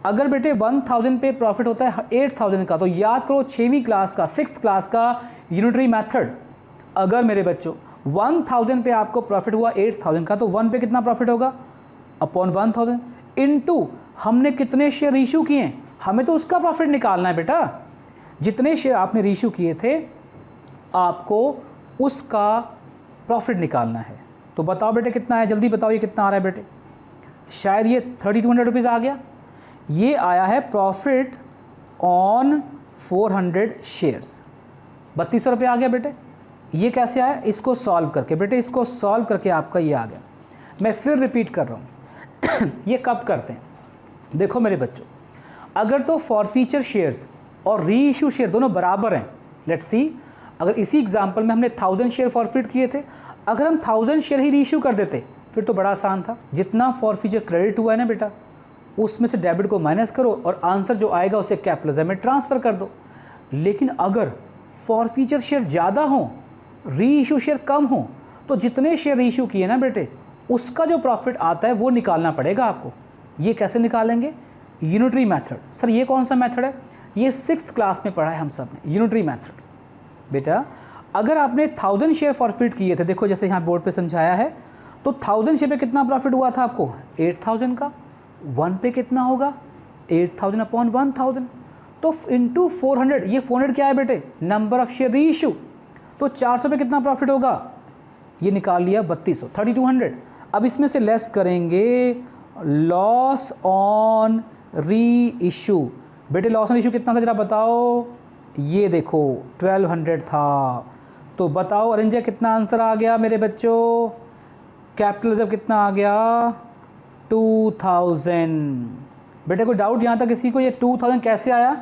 अगर बेटे 1000 पे प्रॉफिट होता है 8000 का, तो याद करो 6वीं क्लास का 6th क्लास का यूनिटरी मेथड। अगर मेरे बच्चों 1000 पे आपको प्रॉफिट हुआ 8000 का, तो 1 पे कितना प्रॉफिट होगा अपॉन 1000 इनटू हमने कितने शेयर इशू किए, हमें तो उसका प्रॉफिट निकालना है बेटा। जितने शेयर आपने रीइश्यू किए थे आपको उसका प्रॉफिट निकालना है। तो बताओ बेटे कितना है, जल्दी बताओ ये कितना आ रहा है बेटे। शायद ये 3200 रुपीज़ आ गया। ये आया है प्रॉफिट ऑन 400 शेयर्स, 3200 रुपये आ गया बेटे। ये कैसे आया, इसको सॉल्व करके बेटे, इसको सॉल्व करके आपका ये आ गया। मैं फिर रिपीट कर रहा हूँ ये कब करते हैं, देखो मेरे बच्चों, अगर तो फॉरफीचर शेयर्स और री इशू शेयर दोनों बराबर हैं, लेट्स सी, अगर इसी एग्जांपल में हमने 1000 शेयर फॉरफिट किए थे, अगर हम 1000 शेयर ही री इशू कर देते फिर तो बड़ा आसान था। जितना फॉरफीचर क्रेडिट हुआ है ना बेटा, उसमें से डेबिट को माइनस करो और आंसर जो आएगा उसे कैपिटल में ट्रांसफ़र कर दो। लेकिन अगर फॉरफीचर शेयर ज़्यादा हो, री इशू शेयर कम हो, तो जितने शेयर री इशू किए ना बेटे, उसका जो प्रॉफिट आता है वो निकालना पड़ेगा आपको। ये कैसे निकालेंगे, यूनिटरी मेथड। सर ये कौन सा मेथड है, ये 6th क्लास में पढ़ा है हम सब ने, यूनिटरी मेथड। बेटा अगर आपने 1000 शेयर फॉरफिट किए थे, देखो जैसे यहाँ बोर्ड पे समझाया है, तो 1000 शेयर पे कितना प्रॉफिट हुआ था आपको 8000 का, 1 पे कितना होगा 8000 अपॉन 1000, तो इंटू 400, ये 400 क्या है बेटे, नंबर ऑफ शेयर री इशू, तो 400 पे कितना प्रॉफिट होगा, ये निकाल लिया 3200, 3200। अब इसमें से लेस करेंगे लॉस ऑन री इशू। बेटे लॉस ऑन इशू कितना था जरा बताओ, ये देखो 1200 था। तो बताओ अरेंजा कितना आंसर आ गया मेरे बच्चों, कैपिटल रिजर्व कितना आ गया 2000। बेटे कोई डाउट यहाँ तक किसी को, ये 2000 कैसे आया,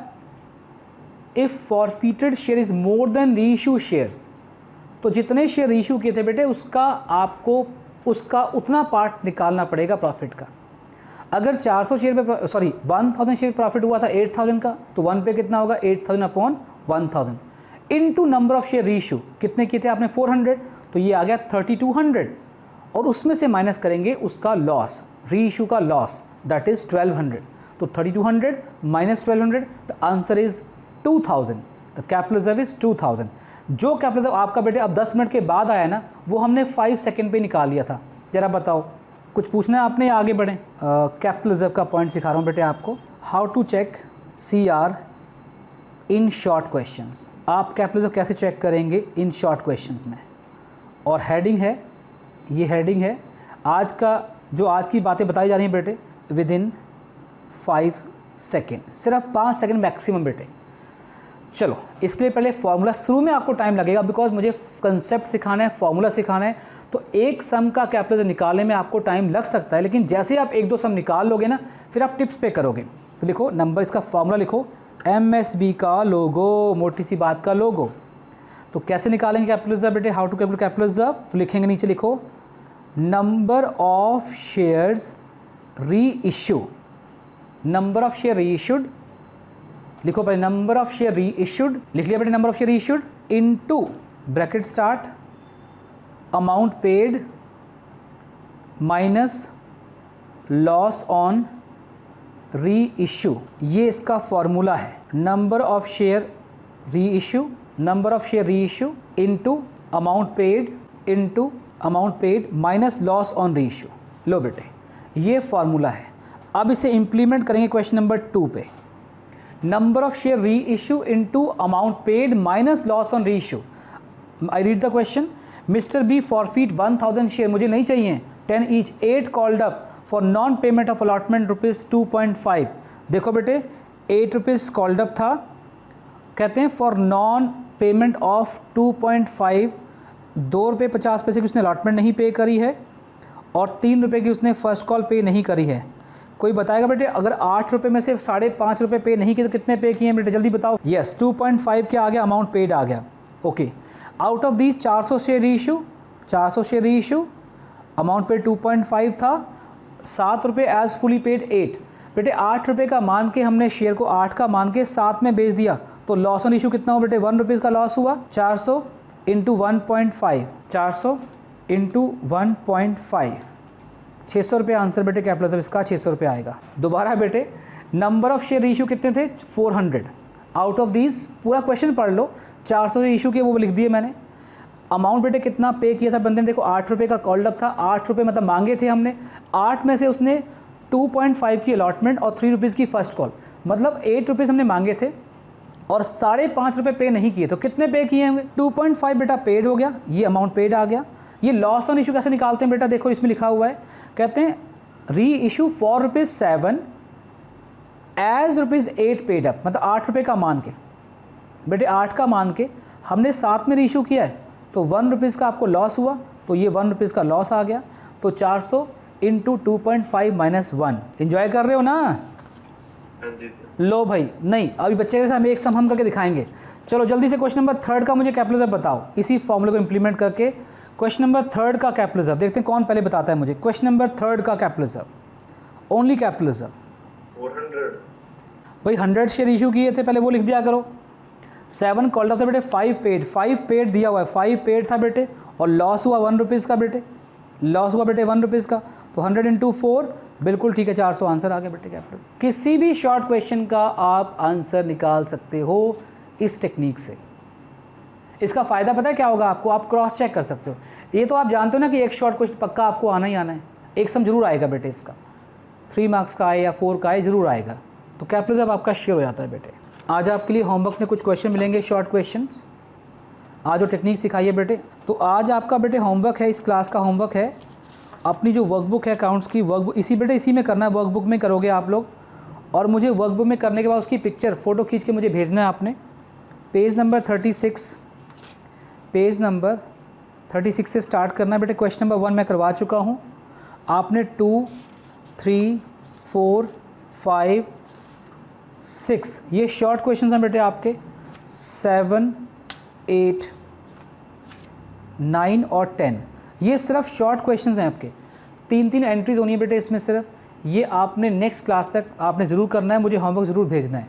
if forfeited share is more than री इशू शेयर्स, तो जितने शेयर री इशू किए थे बेटे उसका आपको उसका उतना पार्ट निकालना पड़ेगा प्रॉफिट का। अगर 400 शेयर पे 1000 शेयर प्रॉफिट हुआ था 8000 का, तो 1 पे कितना होगा 8000 upon 1000 into number of share री इशू, कितने किए थे आपने 400, तो ये आ गया 3200, और उसमें से माइनस करेंगे उसका लॉस, री इशू का लॉस, दैट इज 1200। तो 3200 minus 1200, the answer is 2000, the capital reserve is 2000। जो कैपिटल रिजर्व आपका बेटे अब 10 मिनट के बाद आया ना, वो हमने 5 सेकेंड पे निकाल लिया था। जरा बताओ कुछ पूछना है आपने, आगे बढ़ें। कैपिटल रिजर्व का पॉइंट सिखा रहा हूँ बेटे आपको, how to check CR in short questions. आप कैपिटल रिजर्व कैसे चेक करेंगे इन शॉर्ट क्वेश्चंस में, और हेडिंग है, ये हेडिंग है आज का, जो आज की बातें बताई जा रही हैं बेटे, विद इन 5 सेकेंड, सिर्फ 5 सेकेंड मैक्सिमम बेटे। चलो इसके लिए पहले फॉर्मूला, शुरू में आपको टाइम लगेगा बिकॉज मुझे कंसेप्ट सिखाना है, फॉर्मूला सिखाना है, तो एक सम का कैपिटल निकालने में आपको टाइम लग सकता है, लेकिन जैसे आप 1-2 सम निकाल लोगे ना, फिर आप टिप्स पे करोगे। तो लिखो नंबर, इसका फॉर्मूला लिखो, MSB का लोगो, मोटी सी बात का लोगो। तो कैसे निकालेंगे कैपिटल रिजर्व बेटे, how to calculate capital reserve, तो लिखेंगे नीचे लिखो number of shares reissue, number of share reissued, लिखो पहले number of share reissued, लिख लिया बेटे number of share reissued, into bracket start amount paid minus loss on reissue. ये इसका फॉर्मूला है, number of share reissue, number of share reissue into amount paid minus loss on reissue. लो बेटे ये formula है। अब इसे implement करेंगे क्वेश्चन नंबर 2 पे, number of share reissue into amount paid minus loss on reissue. I read the question, mister B forfeit 1000 share, मुझे नहीं चाहिए 10 each, 8 called up for non payment of allotment rupees 2.5। देखो बेटे 8 rupees called up था, कहते हैं for non payment of 2.5, 2 रुपये 50 पैसे की उसने अलॉटमेंट नहीं पे करी है, और 3 रुपये की उसने फर्स्ट कॉल पे नहीं करी है। कोई बताएगा बेटे अगर 8 रुपये में से 5.5 रुपये पे नहीं किए तो कितने पे किए हैं बेटे, जल्दी बताओ। यस 2.5 क्या आ गया, अमाउंट पेड आ गया। Okay, out of these 400 share री इशू, 400 शेयर री इशू, अमाउंट पेड 2.5 था, 7 रुपये एज फुली पेड 8। बेटे 8 रुपये का मान के हमने शेयर को 8 का मान के 7 में बेच दिया, तो लॉस ऑन इशू कितना हो बेटे, 1 रुपीज़ का लॉस हुआ। 400 इंटू 1.5, 400 इंटू 1.5, 600 रुपये आंसर बेटे कैपिटल ऑफ इसका 600 रुपये आएगा। दोबारा बेटे नंबर ऑफ शेयर इशू कितने थे 400, आउट ऑफ दीज पूरा क्वेश्चन पढ़ लो, 400 इशू किए वो लिख दिए मैंने। अमाउंट बेटे कितना पे किया था बंदे ने, देखो 8 रुपये का कॉल्ड अप था, 8 रुपये मतलब मांगे थे हमने, 8 में से उसने 2.5 की अलॉटमेंट और 3 रुपीज़ की फर्स्ट कॉल, मतलब 8 रुपीज़ हमने मांगे थे और 5.5 रुपये पे नहीं किए, तो कितने पे किए होंगे 2.5 बेटा पेड हो गया, ये अमाउंट पेड आ गया। ये लॉस ऑन इशू कैसे निकालते हैं बेटा, देखो इसमें लिखा हुआ है, कहते हैं reissue for ₹7 as ₹8 paid up, मतलब 8 रुपये का मान के बेटे 8 का मान के हमने 7 में री इशू किया है, तो 1 रुपीज़ का आपको लॉस हुआ, तो ये 1 रुपीज़ का लॉस आ गया। तो 400 इंटू 2.5 माइनस 1, इन्जॉय कर रहे हो ना? लो भाई, नहीं अभी बच्चे के साथ एक सम हम करके दिखाएंगे। चलो जल्दी से क्वेश्चन नंबर 3 का मुझे कैपिटल रिजर्व बताओ, इसी फॉर्मूले को इंप्लीमेंट करके क्वेश्चन नंबर 3 का कैपिटल रिजर्व देखते हैं कौन पहले बताता है मुझे। क्वेश्चन नंबर 3 का capital reserve, only capital reserve 400 भाई 100 शेयर इशू किए थे, पहले वो लिख दिया करो। 7 कॉल्ड अप था बेटे, 5 पेड दिया हुआ है, 5 पेड था बेटे और लॉस हुआ 1 रुपीज़ का बेटे, लॉस हुआ बेटे 1 रुपीज़ का, तो 100 इंटू 4 बिल्कुल ठीक है, 400 आंसर आ गया बेटे कैपिटल। किसी भी शॉर्ट क्वेश्चन का आप आंसर निकाल सकते हो इस टेक्निक से। इसका फ़ायदा पता है क्या होगा आपको, आप क्रॉस चेक कर सकते हो। ये तो आप जानते हो ना कि एक शॉर्ट क्वेश्चन पक्का आपको आना ही आना है, एक सम जरूर आएगा बेटे इसका, 3 मार्क्स का आए या 4 का आए जरूर आएगा, तो कैपिटल जब आपका श्योर हो जाता है बेटे। आज आपके लिए होमवर्क में कुछ क्वेश्चन मिलेंगे शॉर्ट क्वेश्चंस, आज जो टेक्निक सिखाई है बेटे। तो आज आपका बेटे होमवर्क है, इस क्लास का होमवर्क है, अपनी जो वर्कबुक है अकाउंट्स की वर्कबुक, इसी में करना है, वर्कबुक में करोगे आप लोग। और मुझे वर्कबुक में करने के बाद उसकी पिक्चर फ़ोटो खींच के मुझे भेजना है आपने। पेज नंबर 36 से स्टार्ट करना है बेटे। क्वेश्चन नंबर 1 मैं करवा चुका हूँ, आपने 2, 3, 4, 5, 6 ये शॉर्ट क्वेश्चंस हैं बेटे आपके, 7, 8, 9 और 10 ये सिर्फ शॉर्ट क्वेश्चंस हैं आपके। 3 एंट्रीज होनी है बेटे इसमें सिर्फ, ये आपने नेक्स्ट क्लास तक आपने ज़रूर करना है, मुझे होमवर्क ज़रूर भेजना है।